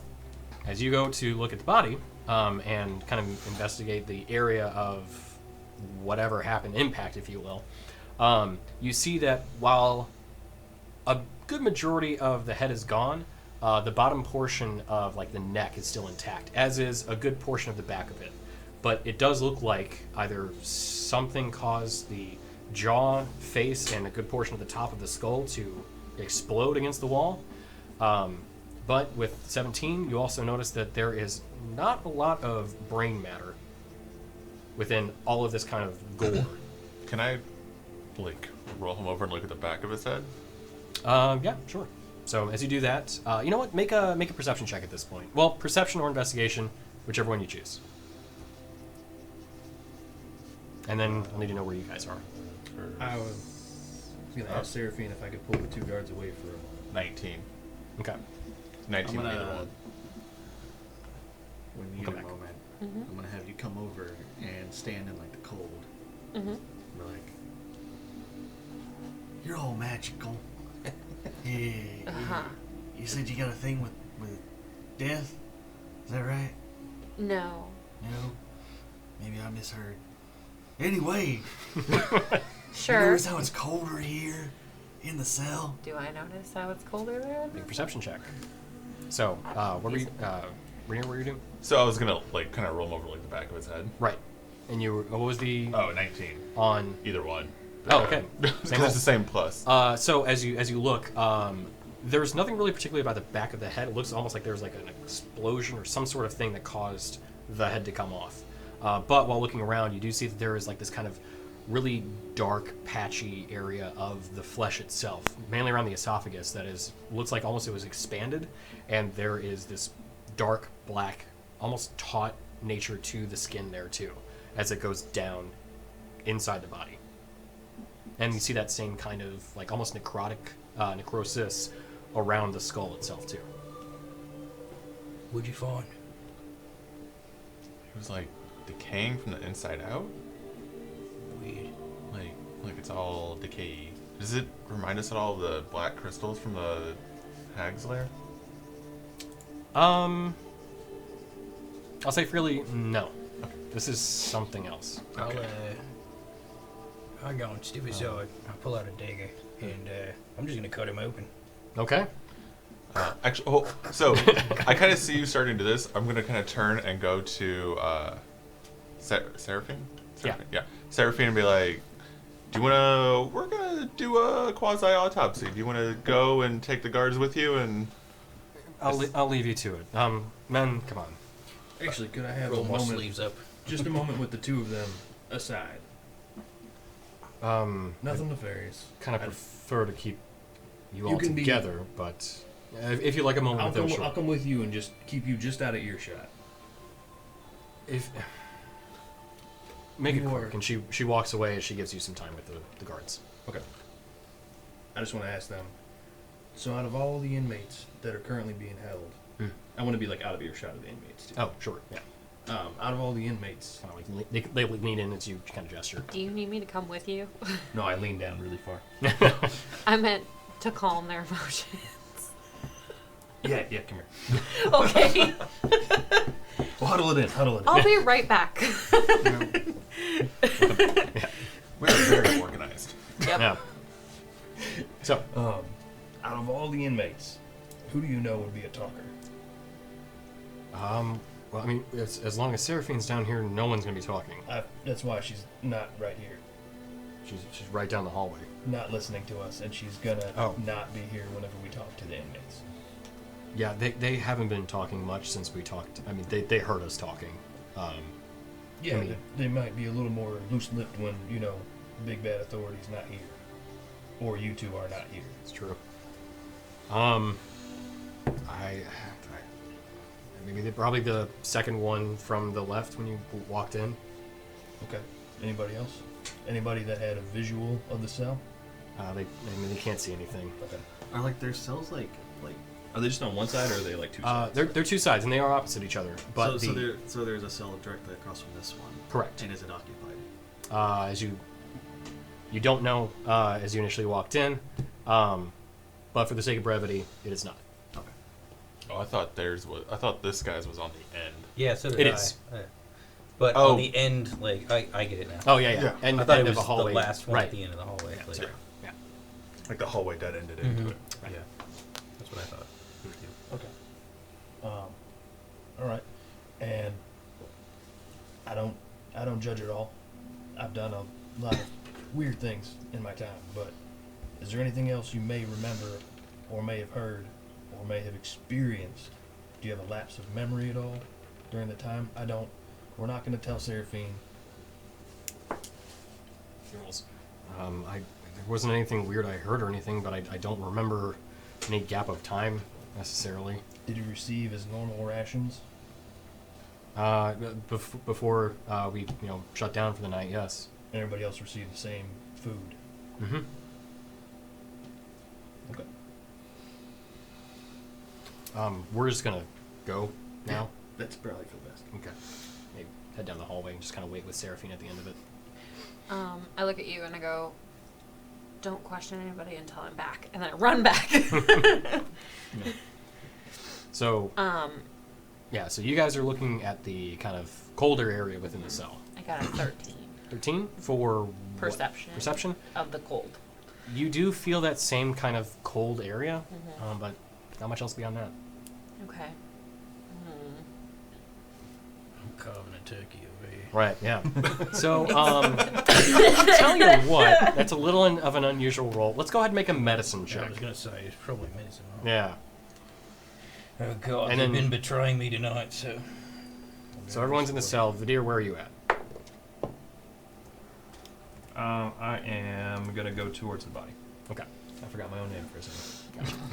as you go to look at the body and kind of investigate the area of whatever happened, impact, if you will, you see that while a good majority of the head is gone, the bottom portion of like the neck is still intact, as is a good portion of the back of it. But it does look like either something caused the jaw, face, and a good portion of the top of the skull to explode against the wall. But with 17, you also notice that there is not a lot of brain matter within all of this kind of gore. Can I, like, roll him over and look at the back of his head? Yeah, sure. So as you do that, you know what? Make a perception check at this point. Well, perception or investigation, whichever one you choose. And then I'll need to know where you guys are. I was going to ask Seraphine if I could pull the 2 guards away for a moment. 19. Okay. 19 I'm either gonna, one. when you Come get a back. moment, I'm gonna have you come over and stand in like the cold. Be like, you're all magical. Yeah. You said you got a thing with death? Is that right? No. No? Maybe I misheard. Anyway, Sure. you notice how it's colder here in the cell? Do I notice how it's colder there? Make a perception check. So, what were you, Rainier, what were you doing? So I was gonna, like, kind of roll him over, like, the back of his head. Right. And you were, what was the... Oh, 19. On... Either one. Oh, okay. Because Same roll. it's the same plus. So as you look, there's nothing really particularly about the back of the head. It looks almost like there's like an explosion or some sort of thing that caused the head to come off. But while looking around, you do see that there is like this kind of really dark, patchy area of the flesh itself, mainly around the esophagus, that is looks like almost it was expanded, and there is this dark, black, almost taut nature to the skin there too, as it goes down inside the body. And you see that same kind of like almost necrotic necrosis around the skull itself too. What'd you find? It was like decaying from the inside out. Weird. Like it's all decayed. Does it remind us at all of the black crystals from the Hag's Lair? I'll say freely, no. This is something else. Okay. I'll go and step aside. I'll pull out a dagger, and I'm just gonna cut him open. Okay. Actually, so I kind of see you starting to do this. I'm gonna kind of turn and go to Seraphine. Yeah. Seraphine and be like, we're gonna do a quasi autopsy. Do you want to go and take the guards with you? And I'll leave you to it. Men, come on. Actually, could I have Roll a my moment? sleeves up. Just a moment with the two of them aside. Nothing nefarious. Kind of prefer to keep you You all can be- together, but if you like a moment with them, sure. I'll come with you and just keep you just out of earshot. If make it You quick, are- and she walks away as she gives you some time with the guards. Okay. I just want to ask them. So, out of all the inmates that are currently being held, I want to be like out of earshot of the inmates too. Oh, sure, yeah. Out of all the inmates, Kind of like they lean in as you kind of gesture. Do you need me to come with you? no, I lean down really far. I meant to calm their emotions. Yeah, come here. Okay. Well, huddle it in. I'll be right back. we're very organized. Yep. Yeah. So, Out of all the inmates, who do you know would be a talker? well, I mean, as long as Seraphine's down here, no one's gonna be talking. That's why she's not right here, She's right down the hallway. not listening to us, and she's gonna Oh. not be here whenever we talk to the inmates. Yeah, they haven't been talking much since we talked. I mean, they heard us talking. Yeah, I mean- they might be a little more loose-lipped when, big bad authority's not here. Or you two are not here. It's true. Maybe probably the second one from the left when you walked in. Okay. Anybody else? Anybody that had a visual of the cell? They can't see anything. Okay. Are like their cells like Are they just on one side, or are they like two sides? They're two sides, and they are opposite each other. But so there's a cell directly across from this one. Correct. And is it occupied? As you don't know as you initially walked in, but for the sake of brevity, it is not. Okay. Oh, I thought this guy's was on the end. Yeah, so did It I. is. But Oh. on the end, like, I get it now. Oh yeah. And I thought end it of was a hallway. the last one right. at the end of the hallway. Yeah, like, sorry. Yeah. Like the hallway dead ended into it. Yeah, that's what I thought. Okay. All right. And I don't judge at all. I've done a lot of weird things in my time, but is there anything else you may remember or may have heard or may have experienced? Do you have a lapse of memory at all during the time? I don't. We're not going to tell Seraphine. There wasn't anything weird I heard or anything, but I don't remember any gap of time necessarily. Did you receive his normal rations? Before we shut down for the night, yes. And everybody else received the same food? Mm-hmm. Okay. We're just gonna go now. That's probably for the best. Okay. Maybe head down the hallway and just kind of wait with Seraphine at the end of it. I look at you and I go, "Don't question anybody until I'm back," and then I run back. So. Yeah, so you guys are looking at the kind of colder area within the cell. I got a 13 13 for perception. What? Perception. Of the cold. You do feel that same kind of cold area, Mm-hmm. but not much else beyond that. Okay. I'm carving a turkey over here. Right, yeah. So, tell you what, that's a little of an unusual roll. Let's go ahead and make a medicine I check. was gonna say it's probably medicine. Huh? Yeah. Oh God, And they've then- been betraying me tonight. So. So everyone's in the cell. Vidir, where are you at? I am gonna go towards the body. Okay. I forgot my own name for a second.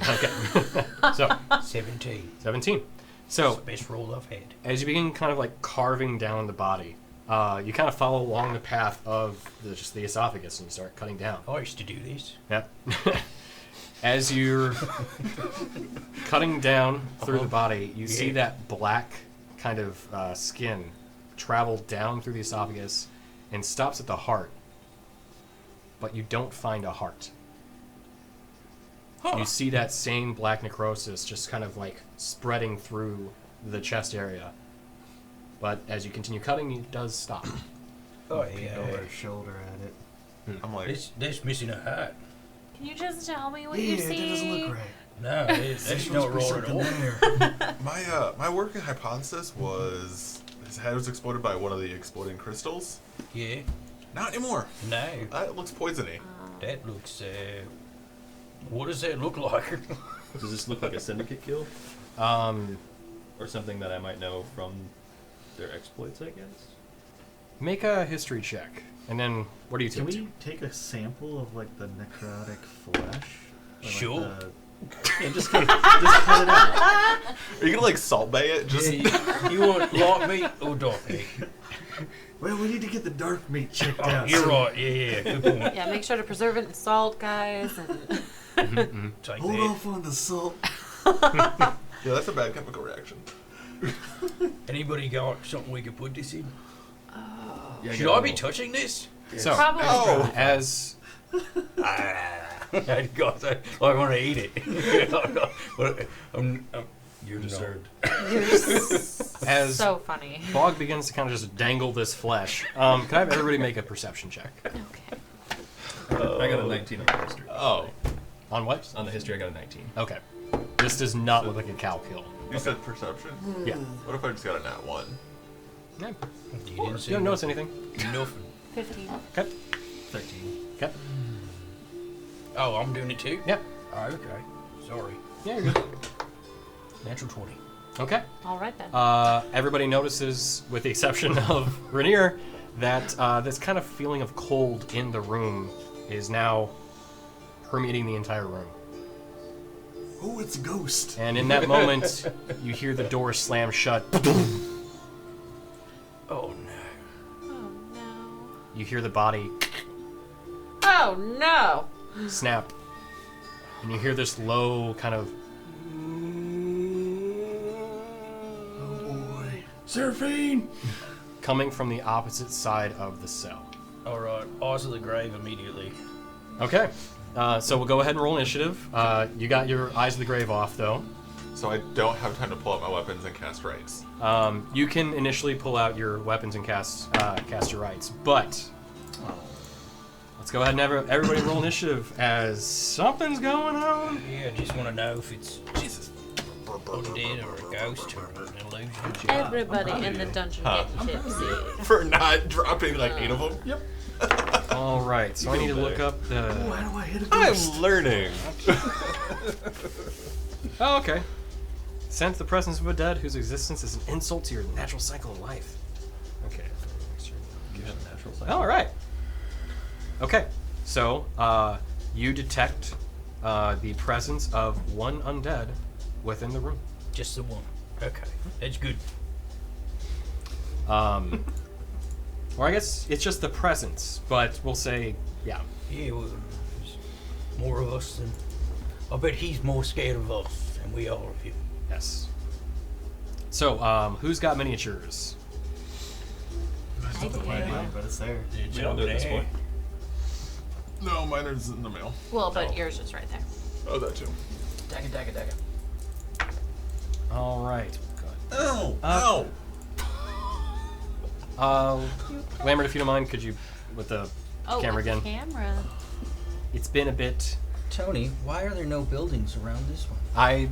Okay. So, 17. 17. So, Best roll I've had. as you begin kind of like carving down the body, you kind of follow along the path of just the esophagus and you start cutting down. I used to do this. Yep. As you're cutting down through the body, you see that black kind of skin travel down through the esophagus and stops at the heart. But you don't find a heart. You see that same black necrosis just kind of like spreading through the chest area. But as you continue cutting, it does stop. Oh Over yeah. his shoulder at it. I'm like, That's missing a heart. Can you just tell me what Yeah, you it see? doesn't look right. No, that's not right at all. My working hypothesis was his head was exploded by one of the exploding crystals. Yeah. Not anymore. No. That looks poisony. That looks, what does that look like? Does this look like a syndicate kill? Or something that I might know from their exploits, I guess? Make a history check. And then, what do you Can take? we take a sample of like the necrotic flesh? Or, like, Sure. Yeah, just cut it out. Are you gonna like salt bay it? Just You want light meat or dark meat? Well, we need to get the dark meat checked out. You're so- right. Yeah, good point. Yeah, make sure to preserve it in salt, guys. And Take Hold that. off on the salt. yeah, that's a bad chemical reaction. Anybody got something we could put this in? Yeah, Should I be touching this? So, probably. as I want to eat it. You're disturbed. You're as so funny. Bog begins to kind of just dangle this flesh, can I have everybody make a perception check? Okay. I got a 19 on the history. Oh, On what? On the history, I got a 19. Okay. This does not look like a cow kill. you said perception. Yeah. What if I just got a nat 1? Yeah. You didn't see You don't notice anything. nothing. 15. Okay. 13. Okay. Oh, I'm doing it too? Yeah. Oh, okay. Sorry. Yeah, you're good. Natural 20. Okay. All right then. Everybody notices, with the exception of Rainier, that this kind of feeling of cold in the room is now permeating the entire room. Oh, it's a ghost. And in that moment, you hear the door slam shut. Oh, no. Oh no. You hear the body Oh no. snap. And you hear this low kind of Seraphine! coming from the opposite side of the cell. All right. Eyes of the grave immediately. Okay. So we'll go ahead and roll initiative. You got your Eyes of the Grave off, though. So I don't have time to pull out my weapons and cast rites. You can initially pull out your weapons and cast your rights, but let's go ahead and everybody roll initiative as something's going on. Yeah, just want to know if it's undead or a ghost or an illusion. Everybody in the dungeon getting tipsy. For not dropping like 8 of them. Yep. All right, so I need to look up the. Why do I hit a I'm ghost? learning. Oh, okay. Sense the presence of a dead whose existence is an insult to your natural cycle of life. Okay. You have a natural cycle. All right. Okay, so you detect the presence of one undead within the room. Just the one. Okay. That's good. Or I guess it's just the presence, but we'll say, yeah. Yeah, well, there's more of us than... I bet he's more scared of us than we are of him. Yes. So, who's got miniatures? I do. But it's there. It's We don't do it over this there. point. No, mine is in the mail. Well, but yours is right there. Oh, that too. Dagger, dagger, dagger. All right. Oh, ow. Lambert, if you don't mind, could you, with the camera with again? The camera. It's been a bit. Tony, why are there no buildings around this one? I.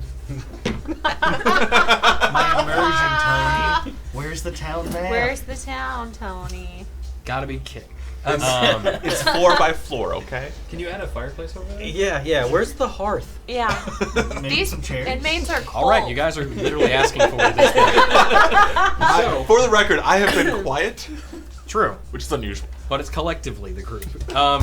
My immersion, Tony. Where's the town map? Where's the town, Tony? Gotta be kidding. It's floor by floor, okay? Can you add a fireplace over there? Yeah. Where's the hearth? Yeah. Maybe These some chairs? inmates are cold. All right, you guys are literally asking for it this point. For the record, I have been quiet, True, which is unusual. but it's collectively the group.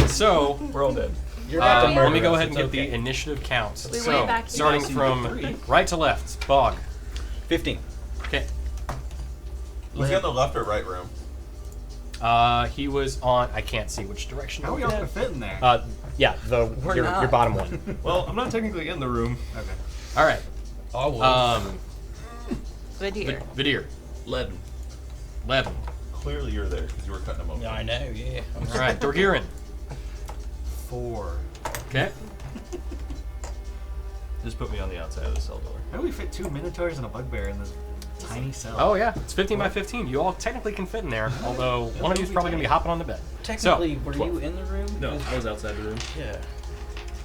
So We're all dead. let me go ahead and It's get the okay. initiative count. We So, way back starting here. from right to left, Bog. 15. Okay. Was he on the left or right room? He was on. I can't see which direction. How are we you're all gonna looking fit in there? at. Yeah, We're your not. bottom one. Well, I'm not technically in the room. Okay. All right. I will. Vidier. Vidier. 11. 11. Clearly you're there because you were cutting him open. Yeah, I know, yeah. All right, Dorgirin. 4. Okay. Just put me on the outside of the cell door. How do we fit 2 minotaurs and a bugbear in this tiny cell? Oh yeah, it's 15 by 15. You all technically can fit in there, although one of you is probably gonna be hopping on the bed. Technically, So, were 12. you in the room? No, I was outside the room. Yeah.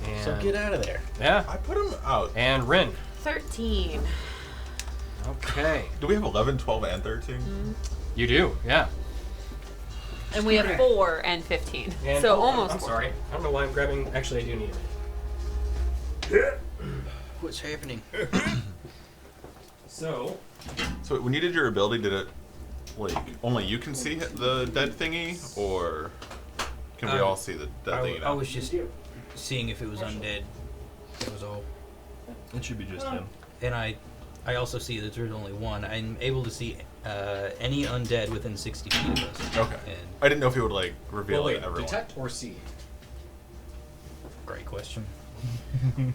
And, So get out of there. Yeah. I put him out. And Rin. 13. Okay. Do we have 11, 12, and 13? You do, yeah. And we have 4 and 15. And, So oh, almost I'm 4. sorry. I don't know why I'm grabbing. Actually, I do need it. What's happening? So. So when you did your ability, did it, like, only you can see the dead thingy? Or can we all see the dead thingy I now? was just seeing if it was undead. That was all. It should be just him. And I also see that there's only one. I'm able to see any undead within 60 feet of us. Okay. And I didn't know if he would, like, reveal Well, it wait, to everyone. detect or see? great question.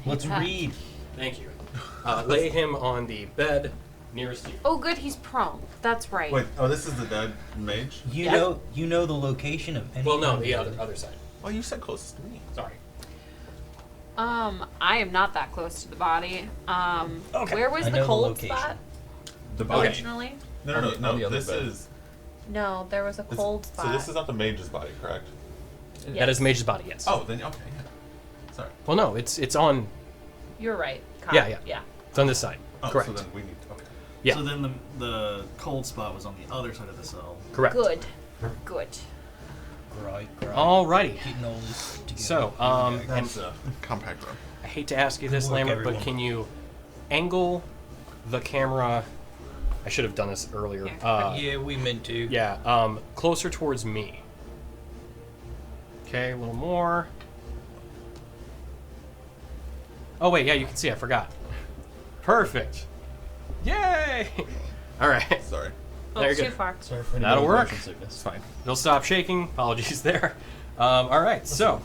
Let's read. Thank you. Lay him on the bed nearest you. Oh, good, he's prone. That's right. Wait, oh, this is the dead mage? You Yeah. know the location of any Well, no, the undead. other side. Oh, you said closest to me. Sorry. I am not that close to the body. Okay. Where was I the know the cold location. spot The body. originally? No, On no, the no, other this bed. is... No, there was a this- cold spot. So this is not the mage's body, correct? That is Mage's body, yes. Oh, then, okay, yeah. Sorry. Well, no, it's on. You're right. Kyle. Yeah. Yeah. It's on this side. Oh, Correct. so then we need... Okay. Yeah. So then the cold spot was on the other side of the cell. Correct. Good. Good. Right. Alrighty. Getting all this together. So, and That's compact room. I hate to ask you this, Good work, Lambert, but everyone. can you angle the camera? I should have done this earlier. Yeah, we meant to. Yeah, closer towards me. Okay, a little more. Oh wait, yeah, you can see. I forgot. Perfect. Yay! All right. Sorry. Oh, There you too go. far. Sorry for That'll any work. motion sickness. It's fine. It'll stop shaking. Apologies there. All right, so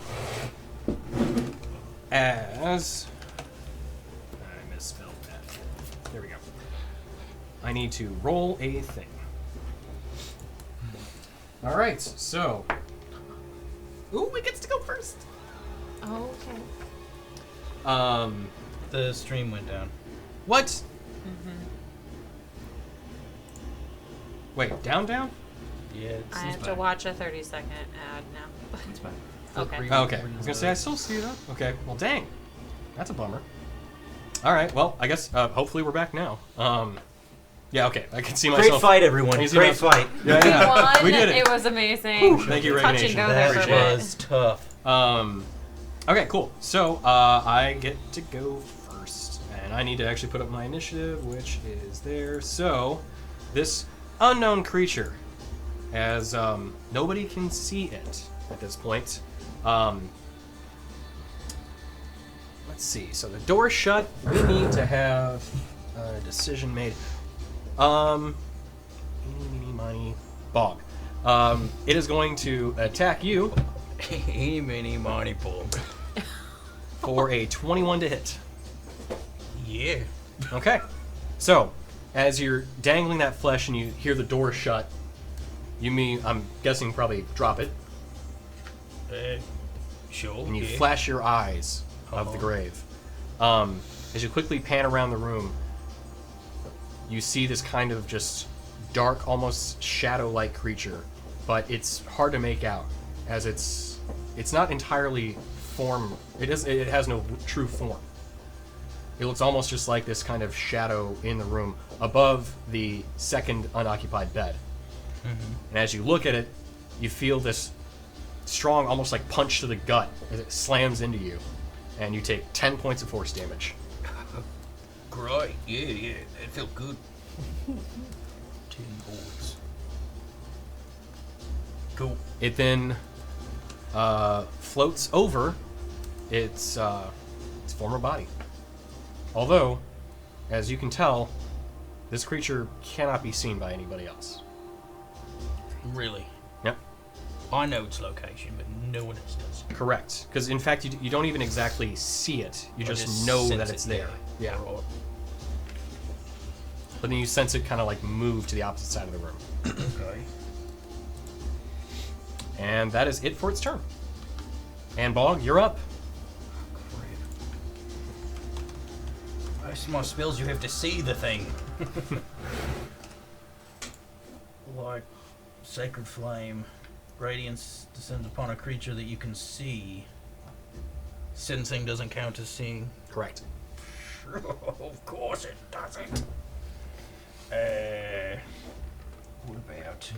as I misspelled that. There we go. I need to roll a thing. All right, so ooh, it gets to go first. Oh, okay. The stream went down. What? Mm-hmm. Wait, down? Yeah. I have to watch a 30-second ad now. That's fine. Okay. Oh, okay. I was gonna say I still see that. Okay. Well, dang, that's a bummer. All right. Well, I guess hopefully we're back now. Yeah. Okay. I can see myself. Great fight, everyone. Can you see Great myself- fight. Yeah, We yeah. won. We did it. It was amazing. Thank you, Touch Reagan and Nation. go there for a That bit. was tough. Okay. Cool. So I get to go first, and I need to actually put up my initiative, which is there. So this unknown creature, as nobody can see it at this point. Let's see. So the door's shut. We need to have a decision made. Eeny, meeny, miny, Bog. It is going to attack you Eeny, meeny, miny, moe. for a 21 to hit. Yeah. Okay. So, as you're dangling that flesh and you hear the door shut, I'm guessing probably drop it, Sure. and you yeah. flash your eyes of the grave. As you quickly pan around the room, you see this kind of just dark, almost shadow-like creature, but it's hard to make out, as it's not entirely form. It has no true form. It looks almost just like this kind of shadow in the room above the second unoccupied bed. And as you look at it, you feel this strong, almost like punch to the gut as it slams into you, and you take 10 points of force damage. Great. Yeah. That felt good. 10 boards. Cool. It then floats over its former body. Although, as you can tell, this creature cannot be seen by anybody else. Really. Yep. I know its location, but no one else does. Correct. Because in fact, you don't even exactly see it. You Or just know sense that it's it, there. Yeah. Or- But then you sense it kind of like move to the opposite side of the room. Okay. And that is it for its turn. And Bog, you're up. Most of my spells, you have to see the thing. Like Sacred Flame, Radiance descends upon a creature that you can see. Sensing doesn't count as seeing. Correct. Of course it doesn't. What about...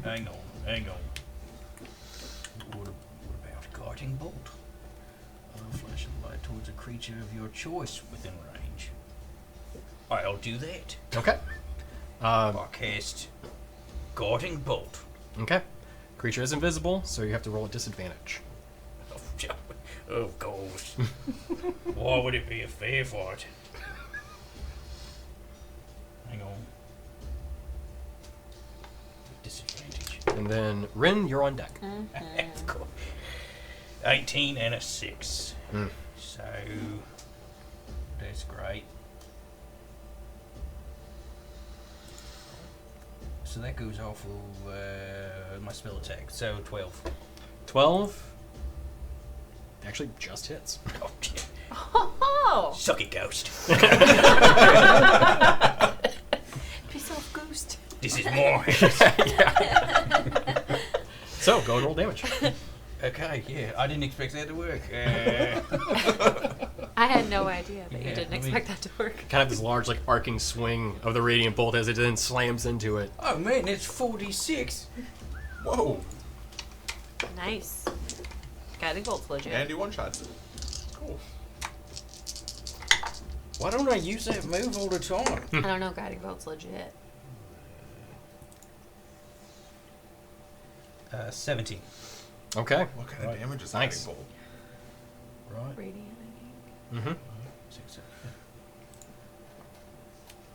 hang on. What about guarding bolt? Flash a light towards a creature of your choice within range. I'll do that. Okay. I'll cast guarding bolt. Okay. Creature is invisible, so you have to roll a disadvantage. Of course. Why would it be a fair fight? Hang on. Disadvantage. And then, Rin, you're on deck. Cool. 18 and a 6. Mm. So, that's great. So that goes off of my spell attack. So 12. 12 actually just hits. Oh, shit. Oh! Suck it, ghost. Piece of ghost. This is more. So, go and roll damage. Okay, yeah. I didn't expect that to work. I had no idea that Yeah, you didn't I mean- expect that to work. Kind of this large, like, arcing swing of the radiant bolt as it then slams into it. Oh, man, it's 46. Whoa. Nice. Guiding bolt's legit. And you one-shot. Cool. Why don't I use that move all the time? I don't know, guiding bolt's legit. 17. Okay. What kind of damage is Nice. Guiding Bolt? Right. Radiant, I Mm-hmm. 6,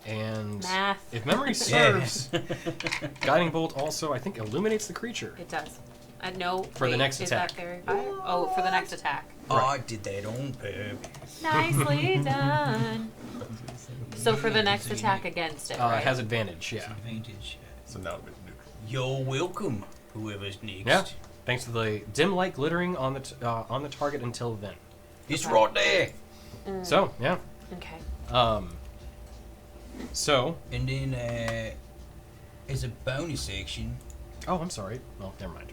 And Math. if memory serves, Guiding Bolt also, I think, illuminates the creature. think. It does. No. For the wait, next is attack. that fairy fire? Oh, for the next attack. I did that on purpose. Nicely done. So for the next attack against it, right? It has advantage, yeah. Advantage. So now it's neutral. You're welcome, whoever's next. Yeah. Thanks to the dim light glittering on the target until then. It's Okay. right there. So, yeah. Okay. So. And then, as a bonus action, Oh, I'm sorry. Well, never mind.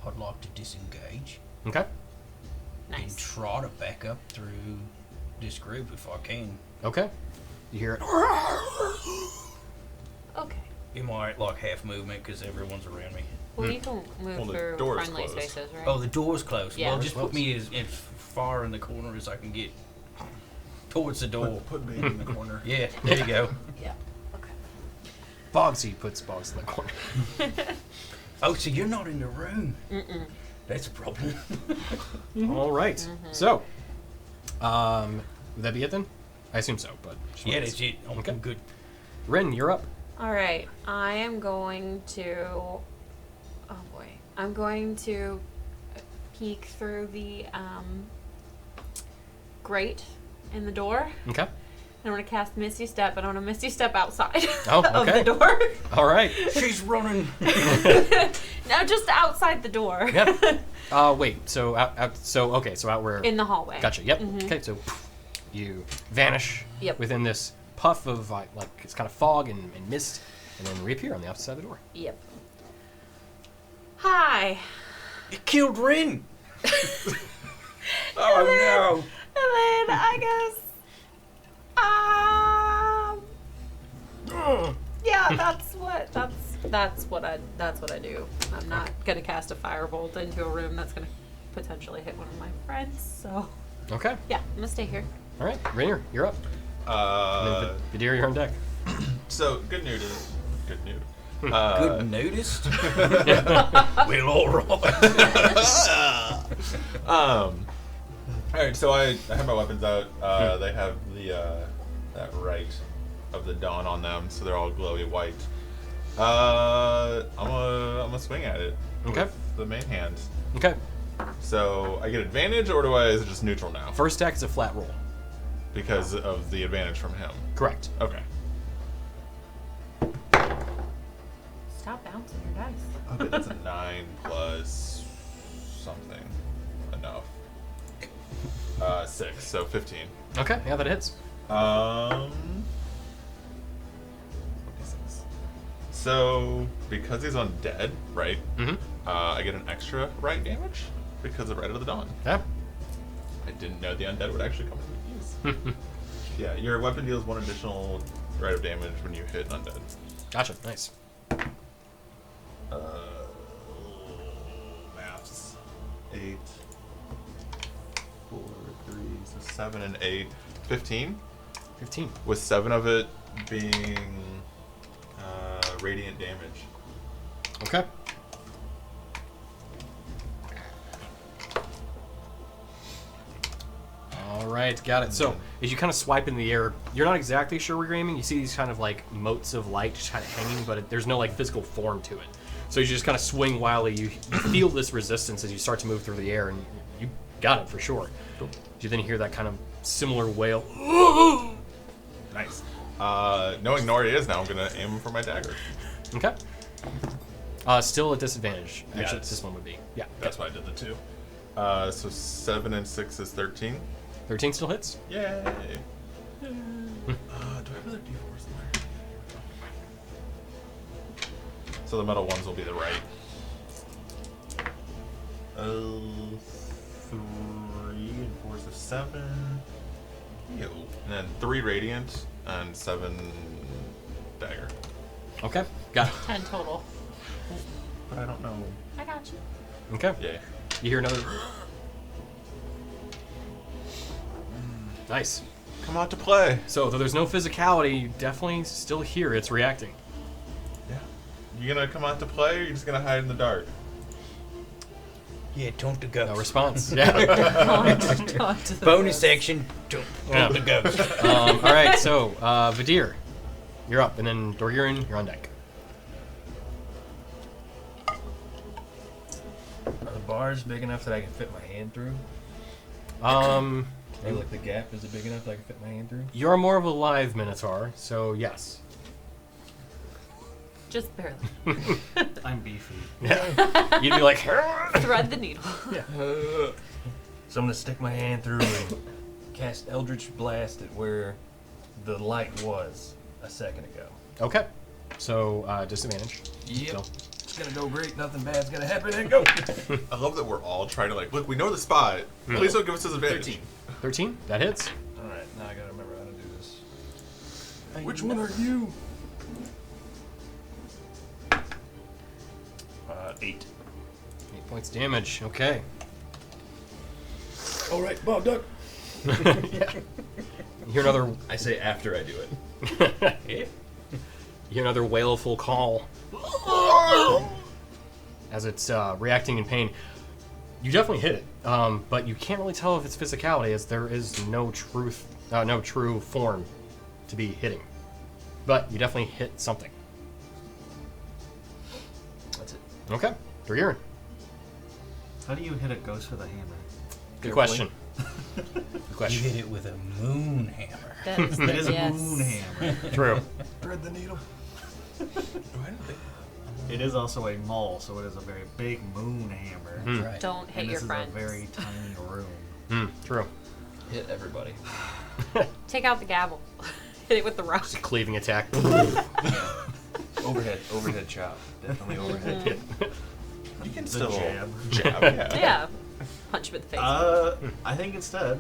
I'd like to disengage Okay. and Nice. try to back up through this group if I can. Okay. You hear it. Okay. In my like half movement because everyone's around me. Well, you can move Well, the through door is friendly closed. spaces, right? Oh, the door's closed. Yeah. Well, just Door's put me as far in the corner as I can get towards the door. Put me in the corner. Yeah, there you go. Yeah. Okay. Bogsy puts Boggs in the corner. Oh, so you're not in the room. Mm-mm. That's a problem. All right. So, would that be it then? I assume so, but just Yeah, wanted to that's it. I'm Okay. good. Rin, you're up. All right. I am going to. Oh boy. I'm going to peek through the grate in the door. Okay. I want to cast Misty Step, but I want to Misty Step outside Oh, of okay. the door. All right. She's running. No, just outside the door. Yep. Wait. So out where? In the hallway. Gotcha. Yep. Mhm. Okay. So you vanish Yep. within this puff of like it's kind of fog and mist, and then reappear on the opposite side of the door. Yep. Hi. You killed Rin. Oh And then I guess. Yeah, that's what I do. I'm not gonna cast a firebolt into a room that's gonna potentially hit one of my friends. So Okay. yeah, I'm gonna stay here. All right. Rainier, you're up. And then Vidir, you're on deck. So good news. Good news. Good noticed. Well, all right. All right. So I have my weapons out. They have the that right of the dawn on them, so they're all glowy white. I'm gonna swing at it. Okay. With the main hand. Okay. So I get advantage, or is it just neutral now? First attack is a flat roll. Because of the advantage from him. Correct. Okay. Stop bouncing your dice. Okay, that's a 9 plus something. Enough. 6, so 15. Okay. Yeah, that hits. What is this? So, because he's undead, right? Mm-hmm. I get an extra right damage because of Right of the Dawn. Yeah. I didn't know the undead would actually come into use. Yeah, your weapon deals 1 additional rate of damage when you hit undead. Gotcha. Nice. Maths. 8, 4, 3, so 7 and 8. 15? 15. With 7 of it being radiant damage. Okay. All right, got it. So as you kind of swipe in the air, you're not exactly sure where you're aiming. You see these kind of like motes of light just kind of hanging, but there's no like physical form to it. So you just kind of swing wildly. You feel this resistance as you start to move through the air, and you got it for sure. Cool. You then hear that kind of similar wail. Nice. Knowing Nori is now, I'm going to aim for my dagger. Okay. Still a disadvantage. Yeah, Actually, this one would be. Yeah. That's why I did the 2. So 7 and 6 is 13. 13 still hits. Yay! Do I have another D4 somewhere? So the metal ones will be the right. 3 and 4 is 7. Ew. And then 3 radiant and 7 dagger. Okay. Got it. 10 total. But I don't know. I got you. Okay. Yeah. You hear another. Nice. Come out to play. So, though there's no physicality, you definitely still hear it's reacting. Yeah. You gonna come out to play, or you just gonna hide in the dark? Yeah, don't the ghost. No response. Yeah. Talk to the Bonus ghost. section, don't the ghost. All right. So, Vadir, you're up, and then Dorgirin, you're on deck. Are the bars big enough that I can fit my hand through? Or like the gap, is it big enough that I can fit my hand through? You're more of a live minotaur, so yes. Just barely. I'm beefy. Yeah. You'd be like. Thread the needle. Yeah. So I'm gonna stick my hand through and cast Eldritch Blast at where the light was a second ago. Okay. So disadvantage. Yep. So, It's gonna go great, nothing bad's gonna happen, and go! I love that we're all trying to look, we know the spot. Please don't give us disadvantage. 13. That hits. Alright, now I gotta remember how to do this. Which one are you? 8. 8 points damage. Okay. Alright, Bob Duck. Yeah. You hear another. I say after I do it. You hear another wailful call as it's reacting in pain. You definitely hit it, but you can't really tell if it's physicality, as there is no true form to be hitting. But you definitely hit something. That's it. Okay, Dorgirin. How do you hit a ghost with a hammer? Good question. Good You question. hit it with a moon hammer. That is It is a yes. moon hammer. True. Thread the needle. It is also a mole, so it is a very big moon hammer. Hmm. Right. Don't hit And your this friends. is a very tiny room. True. Hit everybody. Take out the gavel. Hit it with the rock. It's a cleaving attack. Overhead chop. Definitely overhead hit. You can The still jab. yeah. Yeah. Punch him in the face. I think instead,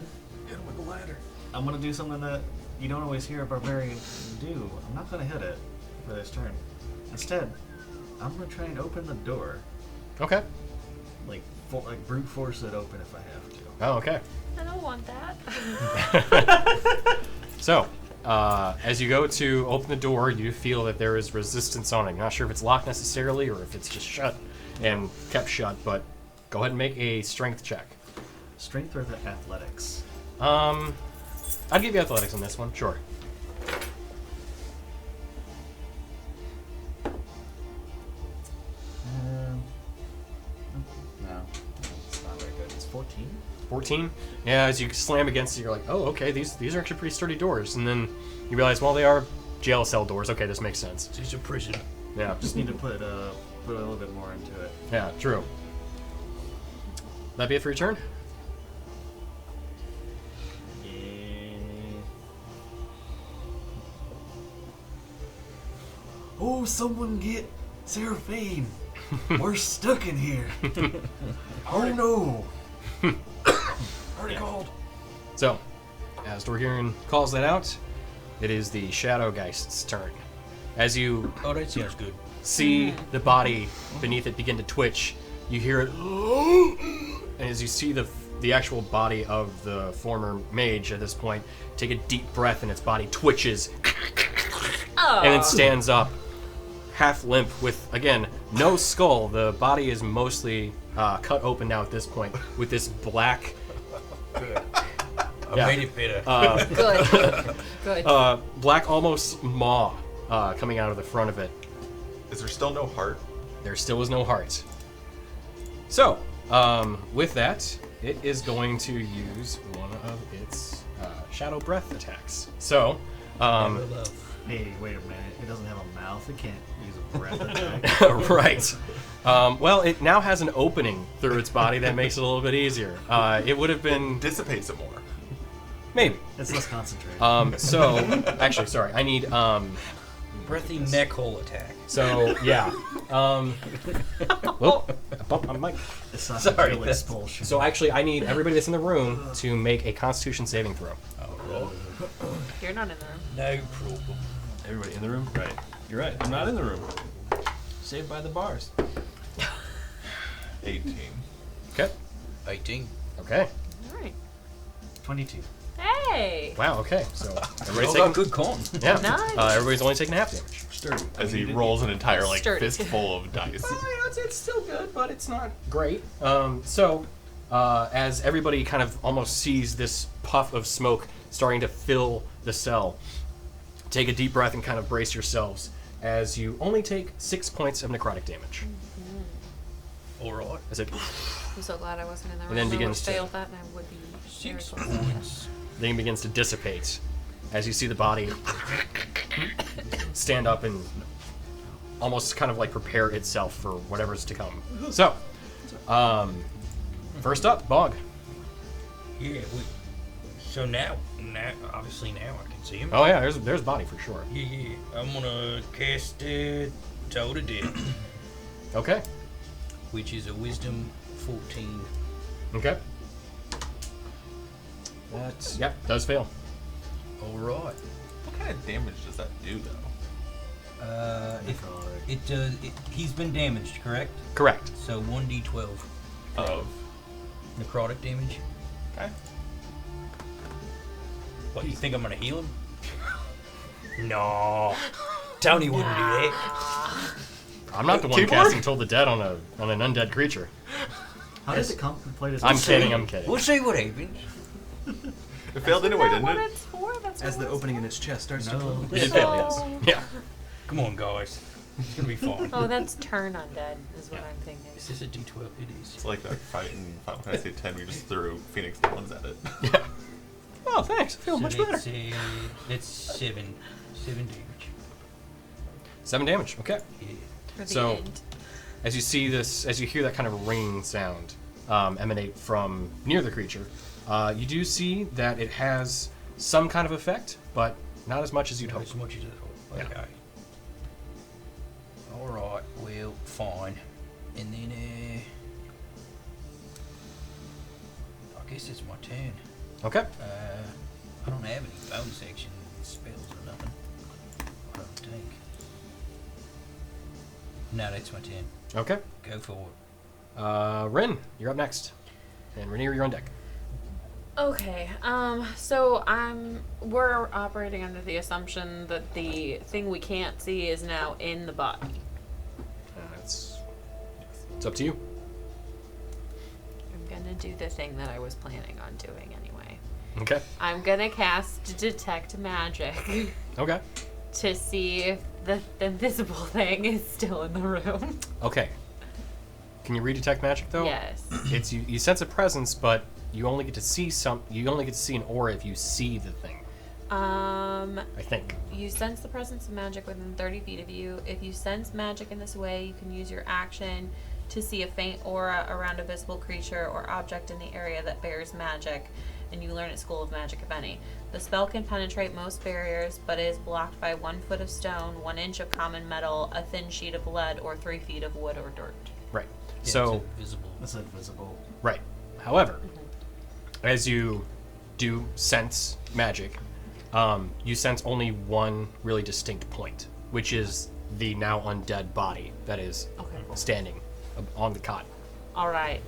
Hit him with the ladder. I'm gonna do something that you don't always hear a barbarian do. I'm not gonna hit it for this turn. Instead, I'm gonna try and open the door, Okay. like brute force it open if I have to. Oh, okay. I don't want that. So, as you go to open the door, you feel that there is resistance on it. You're not sure if it's locked necessarily or if it's just shut and kept shut, but go ahead and make a strength check. Strength or the athletics? I'll give you athletics on this one, sure. No, it's not very good. It's 14. 14. Yeah, as you slam against it, you're like, oh, okay, these are actually pretty sturdy doors. And then you realize, well, they are jail cell doors. Okay, this makes sense. It's a prison. Yeah, Just need to put a little bit more into it. yeah, true. That be it for your turn? Oh, someone get Seraphine. We're stuck in here. Oh no. Already called. So, as Dorgirion calls that out, it is the Shadow Geist's turn. As you Oh, that sounds good. see the body beneath it begin to twitch, you hear it, and as you see the actual body of the former mage at this point take a deep breath and its body twitches and then stands up, half limp with, again, no skull. The body is mostly cut open now at this point with this black... I made it better. Good. Good. Black almost maw coming out of the front of it. Is there still no heart? There still is no heart. So, with that, it is going to use one of its shadow breath attacks. So, Hey, wait a minute. It doesn't have a mouth. It can't use a breath attack. right. Well, it now has an opening through its body that makes it a little bit easier. It would have been... Dissipates it more. Maybe. It's less concentrated. So, actually, sorry. I need... Breathy neck hole attack. So, yeah. Whoop. I bumped my mic. Sorry, Esophageal that's- expulsion. So, actually, I need everybody that's in the room to make a Constitution saving throw. You're not in the room. No problem. Everybody in the room? Right. You're right. I'm not in the room. Saved by the bars. 18. Okay. 18. Okay. All right. 22. Hey. Wow, okay. So, everybody's Got taking... good con. Yeah. Nice. Everybody's only taking half damage. Sturdy. As he rolls an entire Sturdy. fistful of dice. It's still good, but it's not great. As everybody kind of almost sees this puff of smoke starting to fill the cell, take a deep breath and kind of brace yourselves as you only take 6 points of necrotic damage. All right. As it I'm so glad I wasn't in the room. then I would begins have to- failed that, and I would be 6 very close. points. then begins to dissipate as you see the body stand up and almost kind of like prepare itself for whatever's to come. So, first up, Bog. Yeah, so now, obviously now I can see him. Oh yeah, there's body for sure. Yeah. I'm gonna cast Toe to Death, Okay. which is a Wisdom 14. Okay. That does fail. All right. What kind of damage does that do, though? It does. He's been damaged, correct? Correct. So 1d12 Of. necrotic damage. Okay. What, you think I'm gonna heal him? No. Tony wouldn't do that. I'm not the one Keyboard? casting Toll the Dead on an undead creature. How does it contemplate as I'm kidding. I'm kidding. We'll see what happens. It failed anyway, Is that didn't what it? it's for? That's As what the it's opening in its chest starts to No. close. It did fail, yes. Yeah. Come on, guys. It's gonna be fun. Oh, that's turn undead, is what I'm thinking. Is this a d12? It is. It's like that fight in Final Fantasy X. We just threw Phoenix Stones at it. Yeah. Oh, thanks. I feel So much better. that's 7 damage. 7 damage. Okay. Yeah. For the So- end. As you see this, as you hear that kind of ringing sound emanate from near the creature, you do see that it has some kind of effect, but not as much as you'd Not hope. as much as it hope. Yeah. Okay. Alright, well, fine. And then, I guess it's my turn. Okay. I don't have any bonus action spells or nothing. I don't think. No, that's my turn. Okay. Go for it. Rin, you're up next. And Rainier, you're on deck. Okay, so we're operating under the assumption that the thing we can't see is now in the body. It's up to you. I'm gonna do the thing that I was planning on doing anyway. Okay. I'm gonna cast Detect Magic Okay. to see if the invisible thing is still in the room. Okay. Can you redetect magic though? Yes. It's you sense a presence, but you only get to see you only get to see an aura if you see the thing. I think. You sense the presence of magic within 30 feet of you. If you sense magic in this way, you can use your action to see a faint aura around a visible creature or object in the area that bears magic, and you learn at School of Magic, if any. The spell can penetrate most barriers, but is blocked by 1 foot of stone, 1 inch of common metal, a thin sheet of lead, or 3 feet of wood or dirt. Right. Yeah, So it's invisible. That's invisible. right. However, as you do sense magic, you sense only one really distinct point, which is the now undead body that is standing on the cot. All right.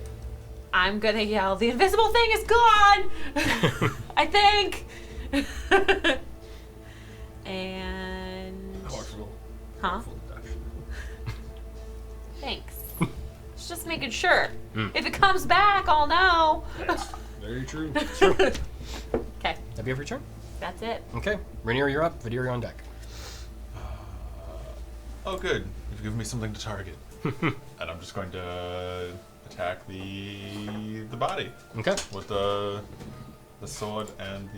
I'm gonna yell, the invisible thing is gone! I think! And... Powerful. Huh? Powerful deduction. Thanks. Just making sure. If it comes back, I'll know. That's very true. Okay. Have you ever turn? That's it. Okay. Rainier, you're up. Vidir, you're on deck. Oh, good. You've given me something to target. And I'm just going to attack the body Okay. with the sword and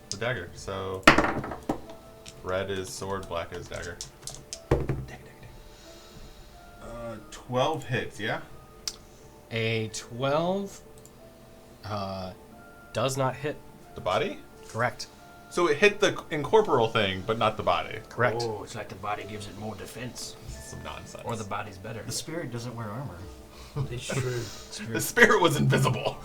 the dagger. So red is sword, black is dagger. 12 hits, yeah? A 12 does not hit. The body? Correct. So it hit the incorporeal thing, but not the body. Correct. Oh, it's like the body gives it more defense. This is some nonsense. Or the body's better. The spirit doesn't wear armor. It's true. The spirit was invisible.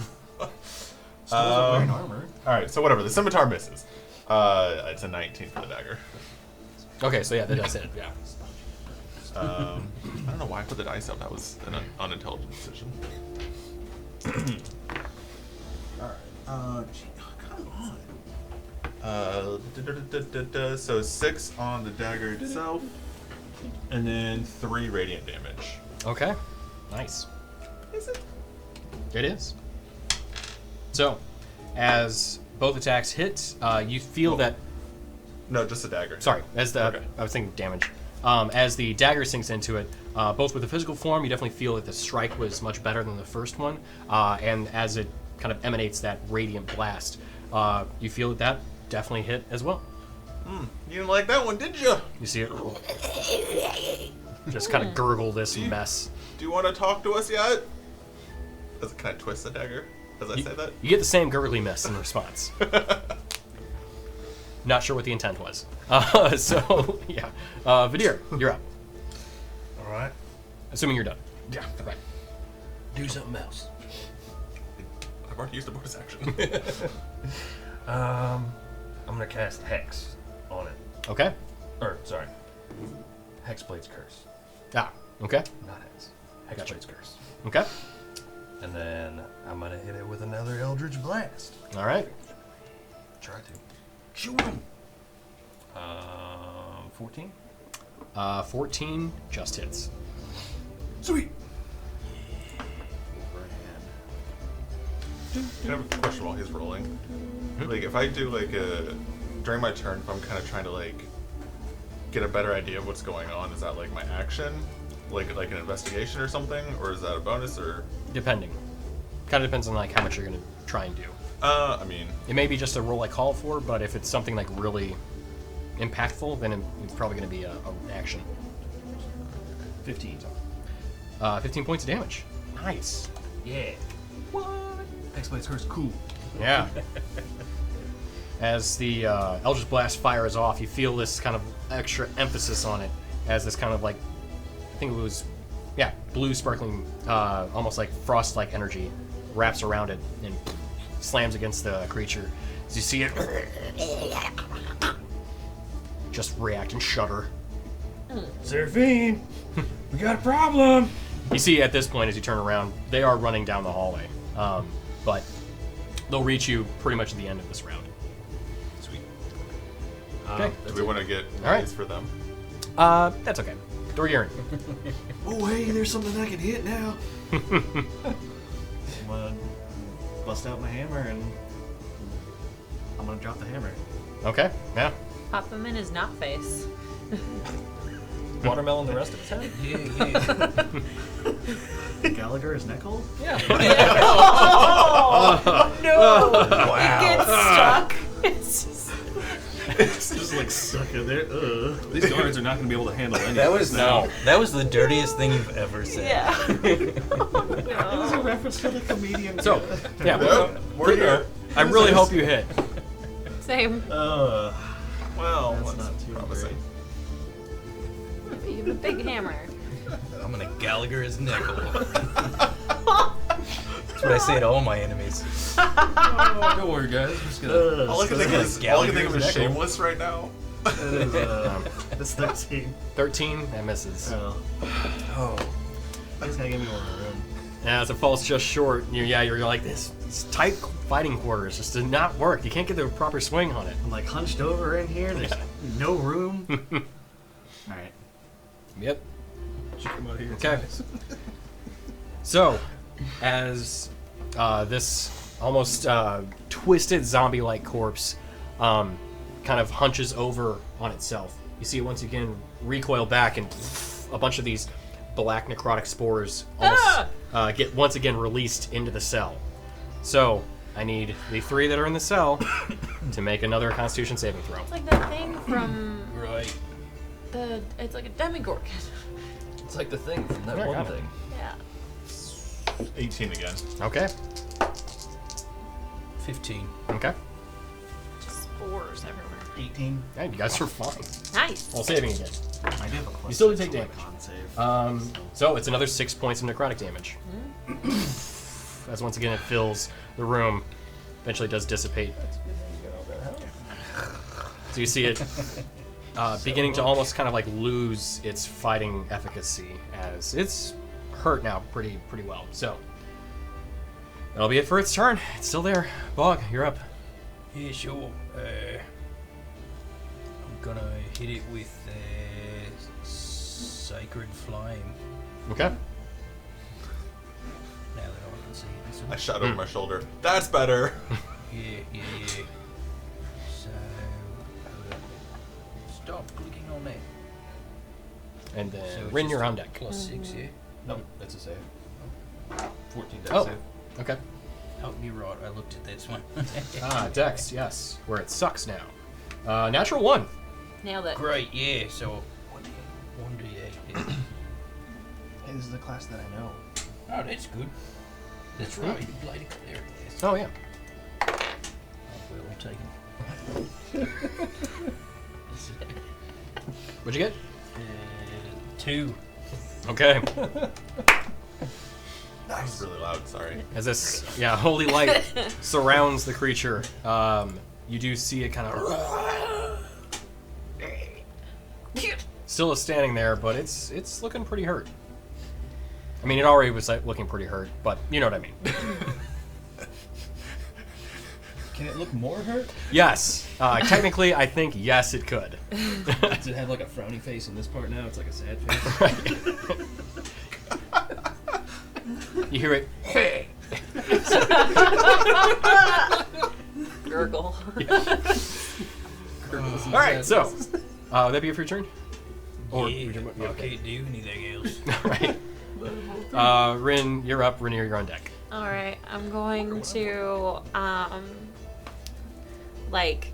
Still doesn't wear armor. Alright, so whatever. The scimitar misses. It's a 19 for the dagger. Okay, so yeah, that does hit. Yeah. I don't know why I put the dice up. That was an unintelligent decision. Alright. Come on. So 6 on the dagger itself, and then 3 radiant damage. Okay. Nice. Is it? It is. So, as both attacks hit, you feel that. No, just the dagger. Sorry, as the Okay. I was thinking damage. As the dagger sinks into it, both with the physical form, you definitely feel that the strike was much better than the first one, and as it kind of emanates that radiant blast, you feel that that definitely hit as well. You didn't like that one, did you? You see it just kind of gurgle this mess. Do you want to talk to us yet? Does it kind of twist the dagger as I say that? You get the same gurgly mess in response. Not sure what the intent was. So, yeah. Vidir, you're up. Alright. Assuming you're done. Yeah. Right. Do something else. I've already used a bonus action. I'm gonna cast Hex on it. Okay. Or, sorry. Hexblade's Curse. Ah, okay. Not Hex. Gotcha. Hexblade's Curse. Okay. And then I'm gonna hit it with another Eldritch Blast. All right. Try to. Shoot him. 14? 14 just hits. Sweet. Can I have a question while he's rolling? Like, if I do, like, during my turn, if I'm kind of trying to, like, get a better idea of what's going on, is that, like, my action? Like an investigation or something? Or is that a bonus, or...? Depending. Kind of depends on, like, how much you're going to try and do. I mean... It may be just a roll I call for, but if it's something, like, really impactful, then it's probably going to be an action. 15. 15 points of damage. Nice. Yeah. Hexblade's Curse, cool. Yeah. As the Eldritch Blast fires off, you feel this kind of extra emphasis on it as this kind of like, I think it was, yeah, blue sparkling, almost like frost-like energy wraps around it and slams against the creature. As you see it just react and shudder. Seraphine! We got a problem! You see at this point, as you turn around, they are running down the hallway. But they'll reach you pretty much at the end of this round. Sweet. Okay. Do we want to get All right. nice for them? That's okay. Dorgirin. Oh, hey, there's something I can hit now. I'm gonna bust out my hammer and I'm gonna drop the hammer. Okay, yeah. Pop him in his knot face. Watermelon the rest of his head? Gallagher is neck hole? Yeah. Oh, no! It gets stuck. It's just... It's just like stuck in there. These guards are not going to be able to handle any That of was this now. that was the dirtiest thing you've ever said. Yeah. It was a reference to the comedian. So, yeah, Nope, we're here. I really hope you hit. Same. Well, That's that's not too promising. You have a big hammer. I'm gonna Gallagher his neck hole. It's That's what I say to all my enemies. Don't worry, guys. I'm just gonna. All I can think of is Shameless right now. That is, it's 13. 13, that misses. Oh. Just gotta give me one room. Yeah, as it falls just short, you're like, this tight fighting quarters just did not work. You can't get the proper swing on it. I'm like hunched over in here. There's no room. All right. Yep. Come out here. Okay. So, as this almost twisted zombie-like corpse kind of hunches over on itself, you see it once again recoil back, and a bunch of these black necrotic spores almost get once again released into the cell. So, I need the 3 that are in the cell to make another Constitution saving throw. It's like that thing from Right. it's like a demigorgon. It's like the thing from that Yeah, one got it. thing. Yeah. 18 again. Okay. 15. Okay. Just spores everywhere. 18. Yeah, you guys are fine. Nice. Well, saving again. I do have a plus You still do 6 take on my damage. con save. So it's another 6 points of necrotic damage. As once again it fills the room, eventually does dissipate. So you see it beginning to almost kind of like lose its fighting efficacy as it's hurt now pretty well. So that'll be it for its turn. It's still there. Bog, you're up. Yeah, sure. I'm gonna hit it with Sacred Flame. Okay. Now that I can see this I one. shot over my shoulder. That's better. Yeah. So, stop clicking on that. And then So it's Rin, just you're a on deck. +6, yeah? No, that's a save. 14 dex Oh. save. Okay. Oh, you're right. I looked at this one. Dex, yes. Where it sucks now. Natural 1. Nailed it. Great, yeah. So, 1d8. Yeah. Hey, this is the class that I know. Oh, that's good. That's right. You played a cleric class. Oh, yeah. Well taken. What'd you get? 2. Okay. That was really loud, sorry. As this, holy light surrounds the creature, you do see it kind of still is standing there, but it's looking pretty hurt. I mean, it already was like, looking pretty hurt, but you know what I mean. Can it look more hurt? Yes, technically, I think yes, it could. Does it have like a frowny face in this part now? It's like a sad face. You hear it. Gurgle. All right, so would that be it for your turn? Or I can't do anything else. right. Rin, you're up. Rainier, you're on deck. All right, I'm going to like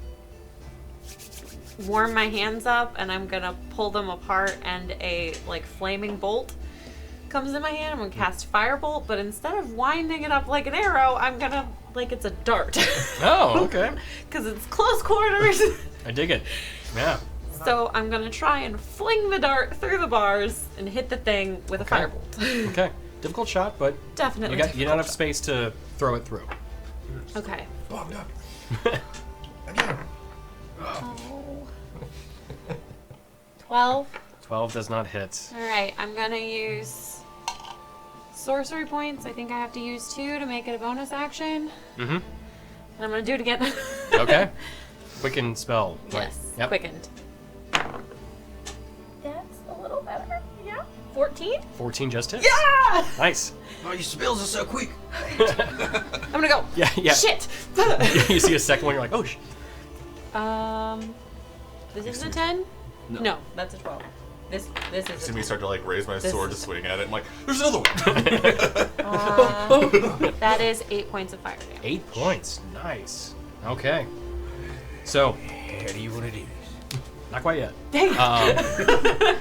warm my hands up, and I'm gonna pull them apart, and a like flaming bolt comes in my hand. I'm gonna cast firebolt, but instead of winding it up like an arrow, I'm gonna like it's a dart. Oh, okay. Because it's close quarters. I dig it. Yeah. So I'm gonna try and fling the dart through the bars and hit the thing with a firebolt. Okay. Difficult shot, but Definitely. you got difficult enough shot. space to throw it through. Okay. Bogged up. Oh. 12. 12 does not hit. All right, I'm gonna use sorcery points. I think I have to use 2 to make it a bonus action, Mm-hmm. and I'm gonna do it again. Okay. Quicken spell. Right. Yes. Yep. Quickened. That's a little better. Yeah. 14. 14 just hits. Yeah. Nice. Oh, your spells are so quick. I'm gonna go. Yeah. Shit. You see a second one, you're like, oh, This is a 10. No, that's a 12. This is See a me 10. start to like raise my This sword to is- swing at it. I'm like, there's another one. That is 8 points of fire damage. 8 points. Nice. Okay. So, How do you want to do this? not quite yet. Dang.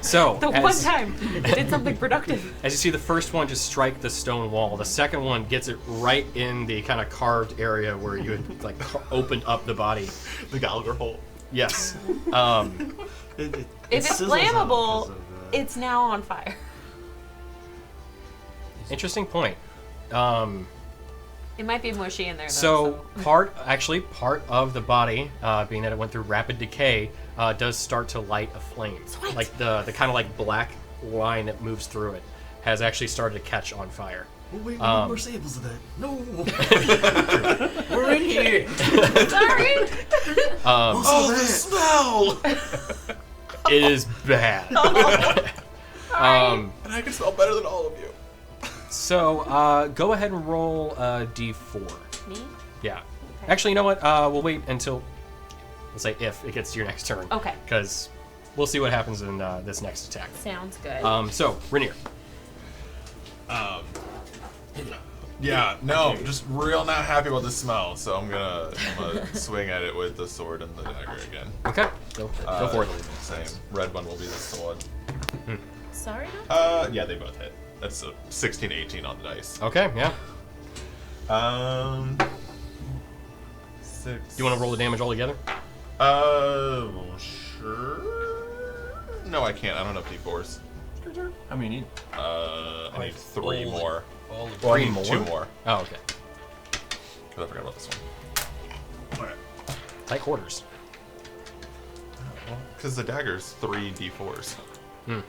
So, The one time I did something productive. as you see the first one just strike the stone wall, the second one gets it right in the kind of carved area where you had like opened up the body. The Gallagher hole. Yes. If it's sizzles out flammable, because of, it's now on fire. Interesting point. It might be mushy in there, though. So part of the body, being that it went through rapid decay, does start to light a flame. Sweet. Like the kind of like black line that moves through it has actually started to catch on fire. Oh, wait, we need more samples of that. No. We're in here. Sorry. Oh, the smell! It is bad. And I can smell better than all of you. So go ahead and roll a d4. Me? Yeah. Okay. Actually, you know what? We'll wait until, let's say, if it gets to your next turn. Okay. Because we'll see what happens in this next attack. Sounds good. So Rainier. Yeah, no, just real not happy about the smell, so I'm gonna swing at it with the sword and the dagger again. Okay. Go for it. Same. Red one will be the sword. Sorry? Yeah, they both hit. That's a 16, 18 on the dice. Okay, yeah. 6. Do you want to roll the damage all together? Sure. No, I can't. I don't have D4s. I mean, I need 3 more. Well, I need 2 more. Oh, okay. Because I forgot about this one. Tight quarters. Because the dagger's 3 D4s. Hmm.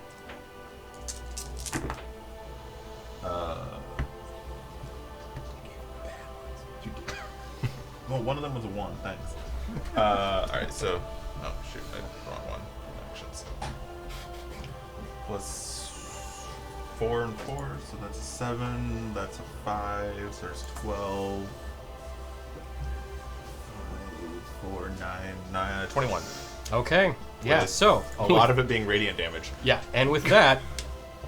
Well, one of them was a 1, thanks. Alright, so... Oh, shoot, I did the wrong one. Actions. Plus 4 and 4, so that's a 7, that's a 5, so there's 12. 4, 9, 21. Okay. Yeah, With so. A lot of it being radiant damage. Yeah, and with that,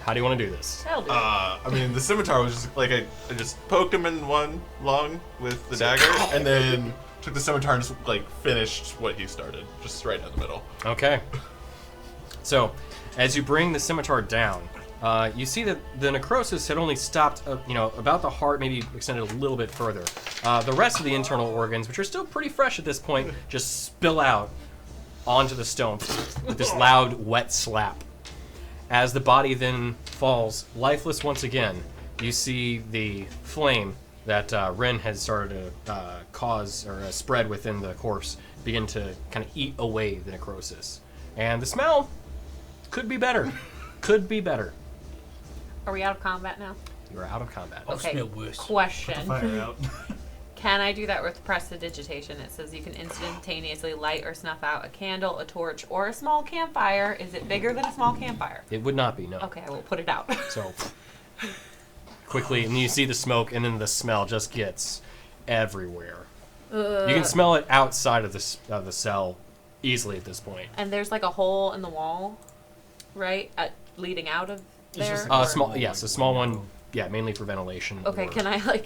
how do you want to do this? That'll do. I mean, the scimitar was just like I just poked him in one lung with the dagger, and then took the scimitar and just like finished what he started, just right in the middle. Okay. So, as you bring the scimitar down, you see that the necrosis had only stopped, about the heart, maybe extended a little bit further. The rest of the internal organs, which are still pretty fresh at this point, just spill out onto the stone with this loud, wet slap. As the body then falls lifeless once again, you see the flame that Ren has started to cause or spread within the corpse begin to kind of eat away the necrosis. And the smell could be better. Could be better. Are we out of combat now? You're out of combat. Okay. Smell worse. Question. Fire out. Can I do that with prestidigitation? It says you can instantaneously light or snuff out a candle, a torch, or a small campfire. Is it bigger than a small campfire? It would not be, no. Okay, I will put it out. So, quickly, and you see the smoke, and then the smell just gets everywhere. You can smell it outside of the cell easily at this point. And there's like a hole in the wall, right? Leading out of there? A small one, yeah, mainly for ventilation. Okay, or- can I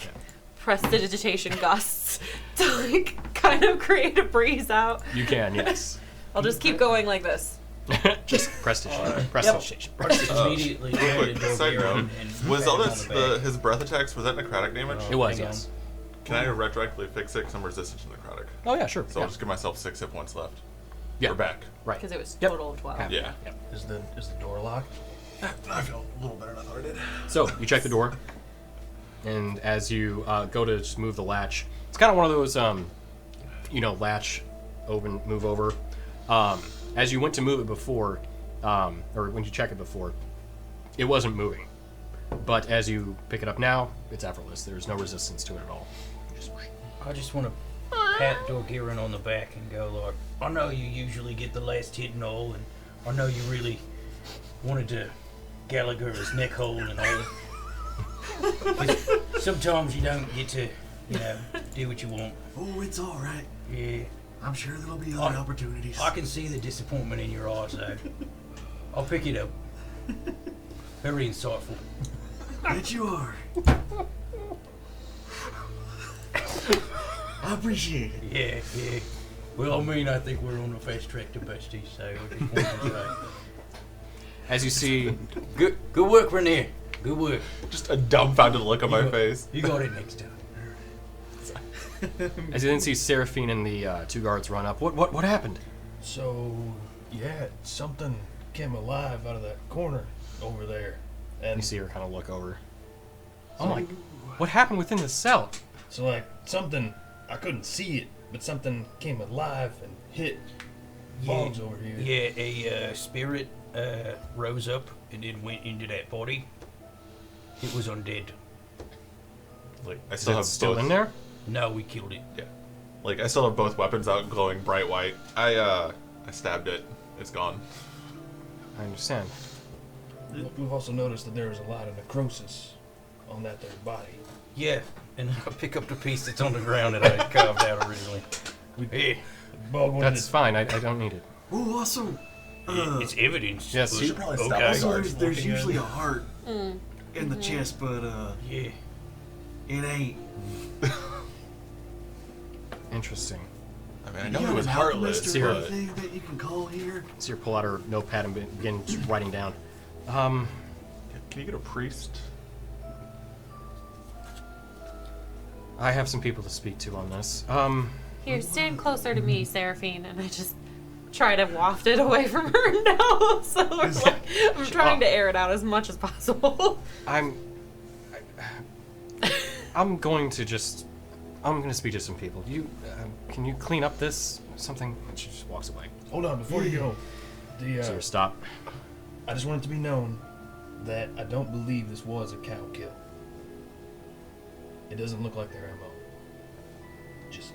prestidigitation gusts to kind of create a breeze out? You can, yes. I'll just keep going like this. Just prestidigitation. Immediately Real quick, go side here note, and was pat all him this on the back. his breath attacks? Was that necrotic damage? It was, Hang on. yes. Can I retroactively fix it? Because I'm resistant to necrotic. Oh, yeah, sure. So yeah. I'll just give myself 6 hit points left. Yeah. Or back. Right. Because it was Yep. total of 12. Half. Yeah. Yep. Is the door locked? I feel a little better than I thought I did. So, you check the door, and as you go to just move the latch, it's kind of one of those, latch open, move over. As you went to move it before, or when you check it before, it wasn't moving. But as you pick it up now, it's effortless. There's no resistance to it at all. I just want to pat Dorgiran on the back and go, like, I know you usually get the last hit and all, and I know you really wanted to Gallagher his neck hole and all. But sometimes you don't get to, do what you want. Oh, it's all right. Yeah, I'm sure there'll be other opportunities. I can see the disappointment in your eyes, though. I'll pick it up. Very insightful. Bet you are. I appreciate it. Yeah. Well, I think we're on the fast track to besties, so I just wanted to say. As you see, Good work, Rainier. Good work. Just a dumbfounded look on my face. You got it next time. as you then see Seraphine and the 2 guards run up. What happened? So, yeah, something came alive out of that corner over there. And You see her kind of look over. Oh my! What happened within the cell? So like something, I couldn't see it, but something came alive and hit Boggs over here. Yeah, a spirit rose up and then went into that body. It was undead. Like I Is still it have still both. in there? No, we killed it. Yeah. Like I still have both weapons out, glowing bright white. I stabbed it. It's gone. I understand. We've also noticed that there was a lot of necrosis on that there body. Yeah, and I pick up the piece that's on the ground that I carved out originally. Hey, Bog wanted That's fine. I don't need it. Oh, also, it's evidence. Yes, but- you should probably stop okay. us. also there's looking at usually it. a heart in the chest, but Yeah. it ain't. Interesting. I mean, I You know got he was an heartless, alchemist or but anything that you can call here? So you pull out her notepad and begin just writing down. can you get a priest? I have some people to speak to on this. Here, stand closer to me, Seraphine, and I just try to waft it away from her nose. So I'm trying to air it out as much as possible. I'm going to speak to some people. Can you clean up this something? And she just walks away. Hold on, before you go. So stop. I just want it to be known that I don't believe this was a cow kill. It doesn't look like their MO. Just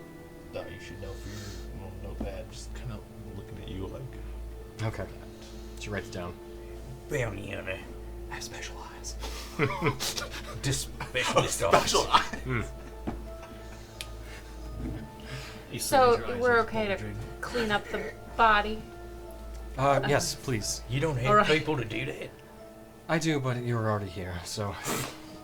thought you should know for your notepad. Just kind of looking at you like. Okay. She writes it down. Bounty hunter. I have special eyes. Specialist Special eye. So we're okay to clean up the body. Yes, please. You don't have Alright. people to do that? I do, but you were already here, so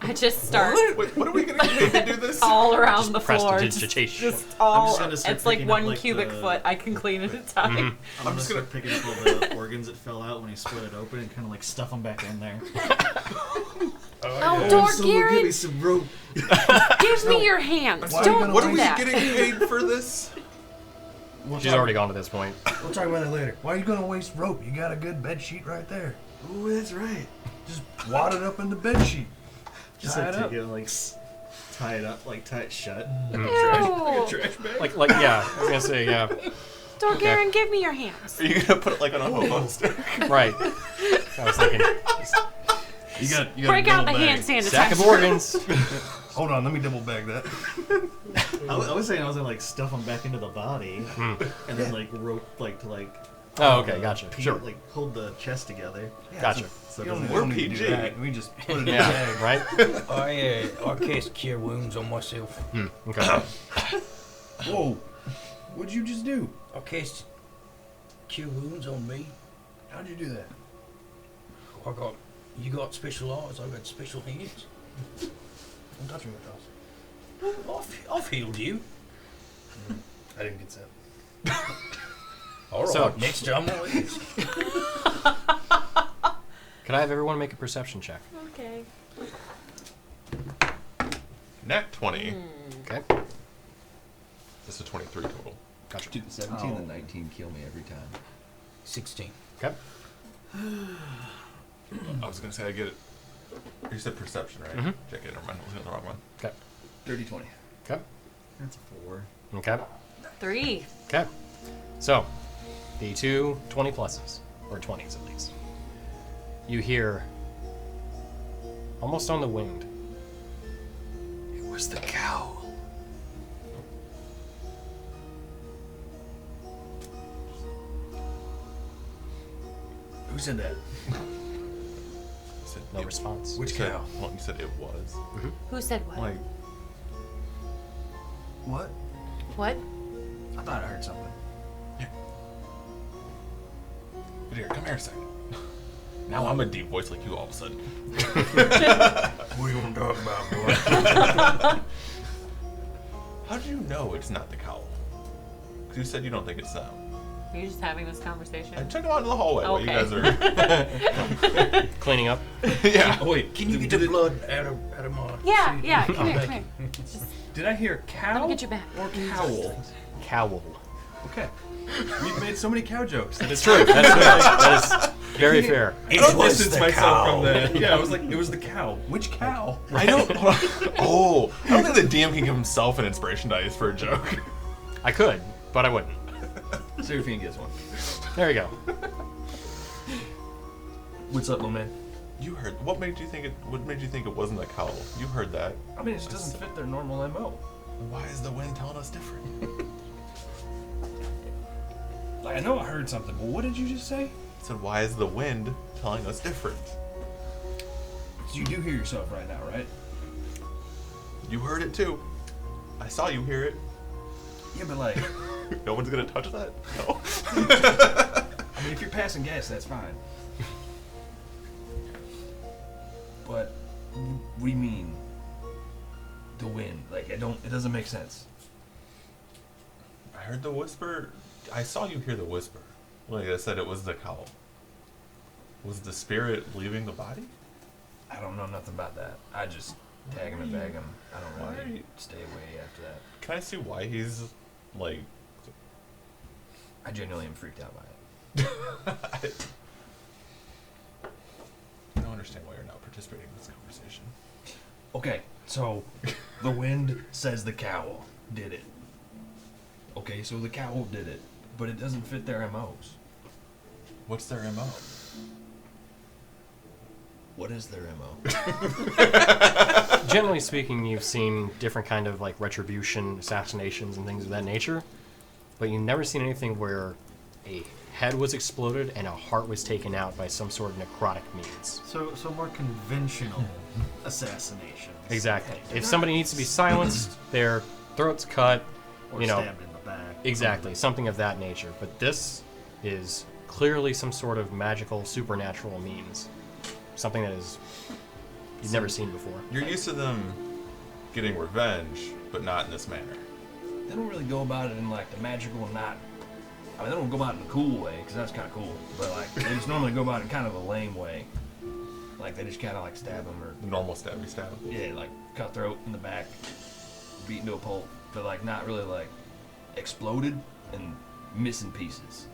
I just start Wait, what are we gonna do to do this? all around the floor. prestidigitation. Just all. just gonna start It's like picking up, one like, cubic the- foot. I can clean at a time. I'm just gonna start picking up all the organs that fell out when he split it open and kind of like stuff them back in there. Oh, Someone give me Dorgaren, some rope. give me your hands. Why are you Don't gonna What do are we that. getting paid for this? She's already gone to this point. We'll talk about it later. Why are you gonna waste rope? You got a good bed sheet right there. Oh, that's right. Just wad it up in the bed sheet. Just Tie like it up. take it, like tie it up, like tie it shut. Ew. Trash bag. Like, yeah. I was gonna say, yeah. Dorgaren, give me your hands. Are you gonna put it like on a hobo stick? Right. I was thinking, You got Break out the hand sanitizer. sack of organs. Hold on, let me double bag that. I was saying I was gonna like stuff them back into the body, and then like rope like to like. Oh, okay, gotcha. peel- Sure. Like hold the chest together. Gotcha. So it You don't, doesn't- we don't We're need to do PG. that. We just put it in the Yeah, bag. right? I cast Cure Wounds on myself. Okay. Whoa. What'd you just do? I cast Cure Wounds on me. How'd you do that? You got special eyes, I got special hands. Don't touch me with those. I've healed you. I didn't get that. Alright, So- next time I'll use. Could I have everyone make a perception check? Okay. Nat 20. Okay. That's a 23 total. Gotcha. Dude, the 17 and 19 kill me every time. 16. Okay. I was gonna say I get it. You said perception, right? Mhm. Check it. Never mind. I was on the wrong one. Okay. Dirty 20. Okay. That's a 4. Okay. 3. Okay. So, the two 20 pluses, or 20s at least. You hear, almost on the wind, it was the cow. Who said that? You said No it- response. Which you said- cow? Well, you said it was. Who said what? Like, What? What? I thought I heard something. but here, come here a second. Now I'm a deep voice like you all of a sudden. What do you want to talk about, boy? How do you know it's not the cowl? Because you said you don't think it's them. You're just having this conversation. I took them out in the hallway while you guys Okay. are. Cleaning up. Yeah. Oh wait, Can you get the blood out of my Yeah, suit? yeah, come here, Thank come you. here. did I hear cow Let me get you back. or cowl? Cowl. Okay. We've made so many cow jokes. It's true. That is very fair. It I don't was distance the myself cow. from the. Yeah, I was like, it was the cow. Which cow? I don't. I don't think the DM can give himself an inspiration dice for a joke. I could, but I wouldn't. Seraphine gets one. There you go. What's up, little man? You heard. What made you think it wasn't a cow? You heard that. I mean, it just doesn't fit their normal MO. Why is the wind telling us different? Like, I know I heard something, but what did you just say? I said, why is the wind telling us different? So you do hear yourself right now, right? You heard it too. I saw you hear it. Yeah, but like, No one's gonna touch that. No. I mean, if you're passing gas, that's fine. But we mean the wind. Like, it doesn't make sense. I heard the whisper. I saw you hear the whisper. Like I said, it was the cow. Was the spirit leaving the body? I don't know nothing about that. I just tag him and bag him. I don't Why are really you- stay away after that. Can I see why he's like? I genuinely am freaked out by it. I don't understand why you're not participating in this conversation. Okay, so the wind says the cowl did it. Okay, so the cowl did it, but it doesn't fit their MOs. What's their MO? What is their MO? Generally speaking, you've seen different kind of like retribution, assassinations, and things of that nature, but you've never seen anything where a head was exploded and a heart was taken out by some sort of necrotic means. So more conventional assassinations. Exactly. If somebody needs to be silenced, their throat's cut, Or you know, stabbed in the back. exactly, something of that nature. But this is clearly some sort of magical, supernatural means. Something that is you've never seen before. You're used to them getting revenge, but not in this manner. They don't really go about it in like the magical, not. I mean, they don't go about it in a cool way, because that's kind of cool. But like, they just normally go about it in kind of a lame way. Like, they just kind of like stab them or. The normal stabby stab. Yeah, like cut throat in the back, beaten to a pulp, but like not really like exploded and missing pieces.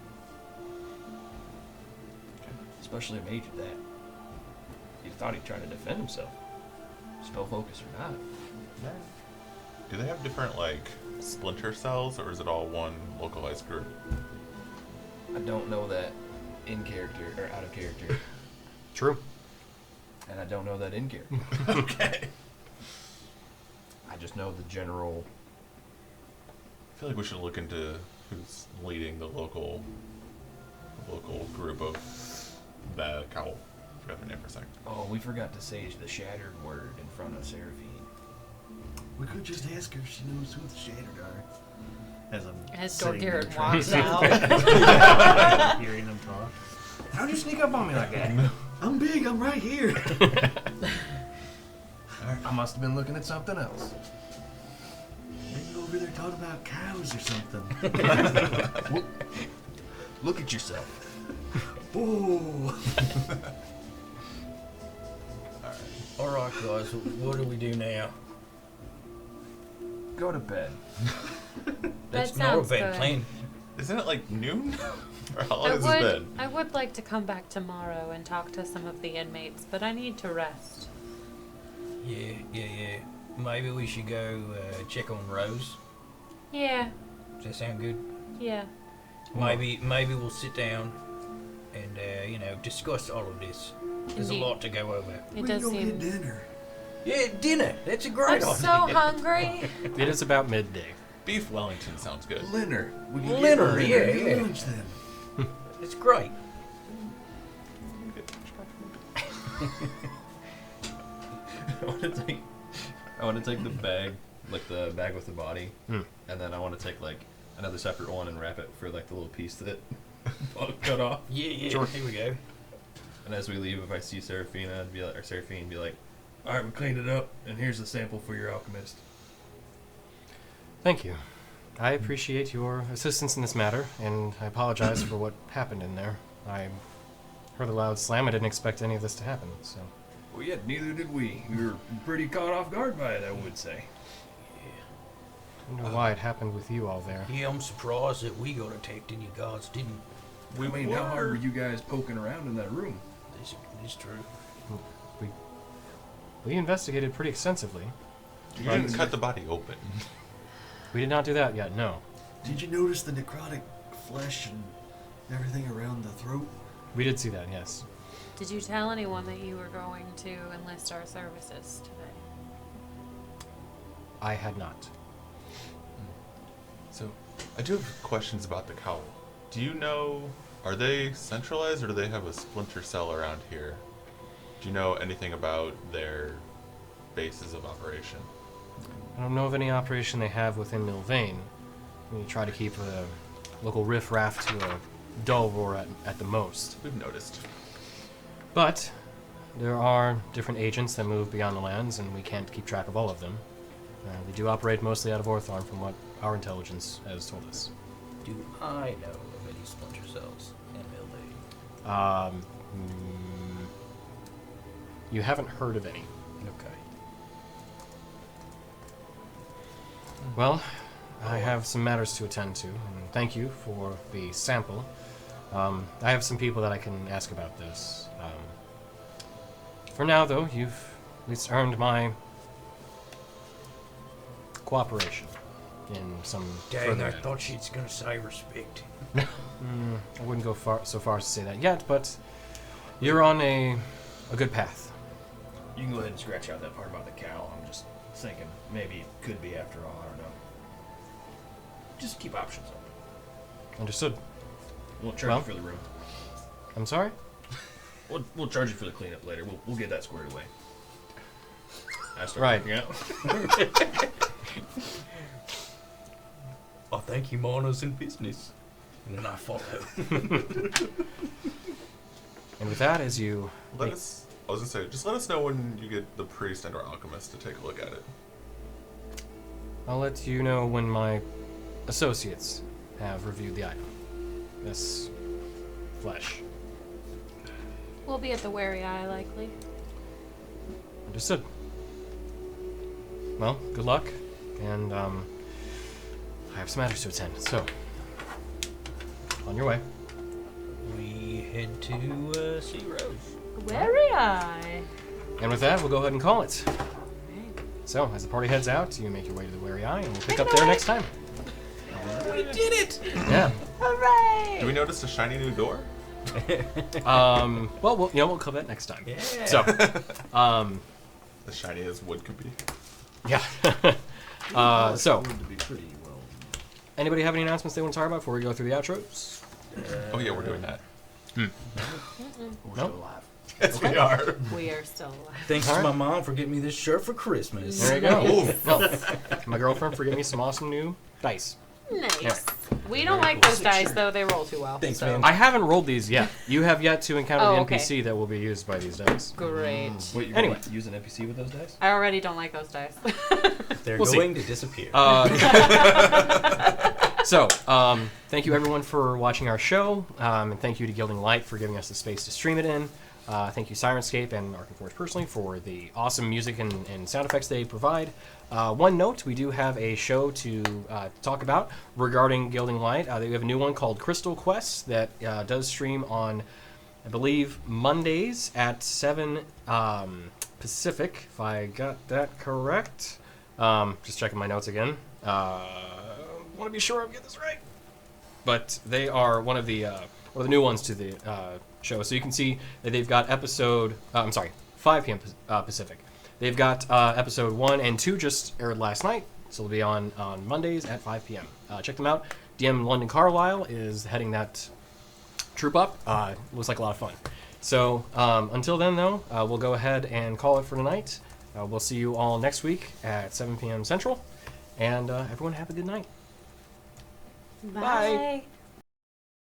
Especially a mage at that. You thought he tried to defend himself, spell focus or not. Do they have different like splinter cells, or is it all one localized group? I don't know that in character or out of character, True. and I don't know that in character. Okay. I just know the general. I feel like we should look into who's leading the local group of the cowl. I forgot their name for a second. Oh, we forgot to say the shattered word in front of Seraphine. We could just ask her if she knows who the Shattered are. As I'm As sitting there Dorkir trying walks to- out. hearing them talk. How'd you sneak up on me like that? I'm big. I'm right here. I must have been looking at something else. Maybe over there talking about cows or something. Look at yourself. Ooh. All right, guys. What do we do now? Go to bed. That's not a sounds bad good. Oh, plan. Isn't it like noon? Or how long I has this been? I would like to come back tomorrow and talk to some of the inmates, but I need to rest. Yeah. Maybe we should go check on Rose. Yeah, Does that sound good? yeah. Maybe we'll sit down and discuss all of this. There's a Indeed. lot to go over. It We does go seem. get dinner. Yeah, dinner. That's a I'm great idea. so hungry. It is about midday. Beef Wellington sounds good. Dinner. We can Dinner, get yeah, get yeah. lunch then. It's great. I want to take the bag, like the bag with the body, Hmm. and then I want to take like another separate one and wrap it for like the little piece that cut off. Yeah. Sure. Here we go. And as we leave, if I see Seraphina, I'd be like, or Seraphine, be like, "All right, we cleaned it up, and here's the sample for your alchemist." Thank you. I appreciate your assistance in this matter, and I apologize for what happened in there. I heard a loud slam. I didn't expect any of this to happen, so. Well, yeah, neither did we. We were pretty caught off guard by it, I would say. wonder why it happened with you all there. Yeah, I'm surprised that we got attacked and you guys didn't. I mean, how hard were you guys poking around in that room? This is true. We investigated pretty extensively. You didn't cut the body open. We did not do that yet, no. Did you notice the necrotic flesh and everything around the throat? We did see that, yes. Did you tell anyone that you were going to enlist our services today? I had not. So, I do have questions about the cowl. Do you know, are they centralized or do they have a splinter cell around here? Do you know anything about their bases of operation? I don't know of any operation they have within Milvain. We try to keep a local riffraff to a dull roar at the most. We've noticed. But there are different agents that move beyond the lands, and we can't keep track of all of them. They do operate mostly out of Orthorn, from what our intelligence has told us. Do I know of any splinter cells in Milvain? You haven't heard of any. Okay. Well, I have some matters to attend to, and thank you for the sample. I have some people that I can ask about this. For now, though, you've at least earned my cooperation in some Dang, further I matters. thought she's gonna say respect. I wouldn't go so far as to say that yet, but you're on a good path. You can go ahead and scratch out that part about the cow. I'm just thinking maybe it could be after all. I don't know. Just keep options open. Understood. We'll charge you for the room. I'm sorry? We'll charge you for the cleanup later. We'll get that squared away. I start Right. working out. I think he monos in business. And then I follow. And with that, as you... I was gonna say, just let us know when you get the priest and our alchemist to take a look at it. I'll let you know when my associates have reviewed the item. This flesh. We'll be at the Wary Eye, likely. Understood. Well, good luck, and I have some matters to attend, so on your way. We head to see Rose. Wary Eye. And with that, we'll go ahead and call it. So, as the party heads out, you make your way to the Wary Eye, and we'll pick up there next time. We did it! Yeah. Hooray! Do we notice a shiny new door? Well, we'll cover that next time. Yeah. So, As shiny as wood could be. yeah. So, Going to be pretty well. anybody have any announcements they want to talk about before we go through the outros? Oh yeah, we're doing that. We're Nope. still alive. Yes, we are. We are still alive. Thanks All to my right. mom for getting me this shirt for Christmas. There you go. Well, my girlfriend for getting me some awesome new dice. Nice. Yeah. We don't like those dice, though. They roll too well. Thanks, so. man. I haven't rolled these yet. You have yet to encounter Oh, the okay. NPC that will be used by these dice. Great. Wait, you're Anyway. gonna use an NPC with those dice? I already don't like those dice. They're We'll see. going to disappear. So, thank you everyone for watching our show, and thank you to Gilding Light for giving us the space to stream it in. Thank you Sirenscape and Arkenforge personally for the awesome music and sound effects they provide. One note, we do have a show to talk about regarding Gilding Light. We have a new one called Crystal Quest that does stream on, I believe, Mondays at 7 Pacific, if I got that correct. Just checking my notes again. Want to be sure I'm getting this right. But they are one of the new ones to the show. So you can see that they've got 5 p.m. Pacific. They've got episode 1 and 2 just aired last night, so they'll be on Mondays at 5 p.m. Check them out. DM London Carlisle is heading that troop up. Looks like a lot of fun. So until then, though, we'll go ahead and call it for tonight. We'll see you all next week at 7 p.m. Central. And everyone have a good night. Bye.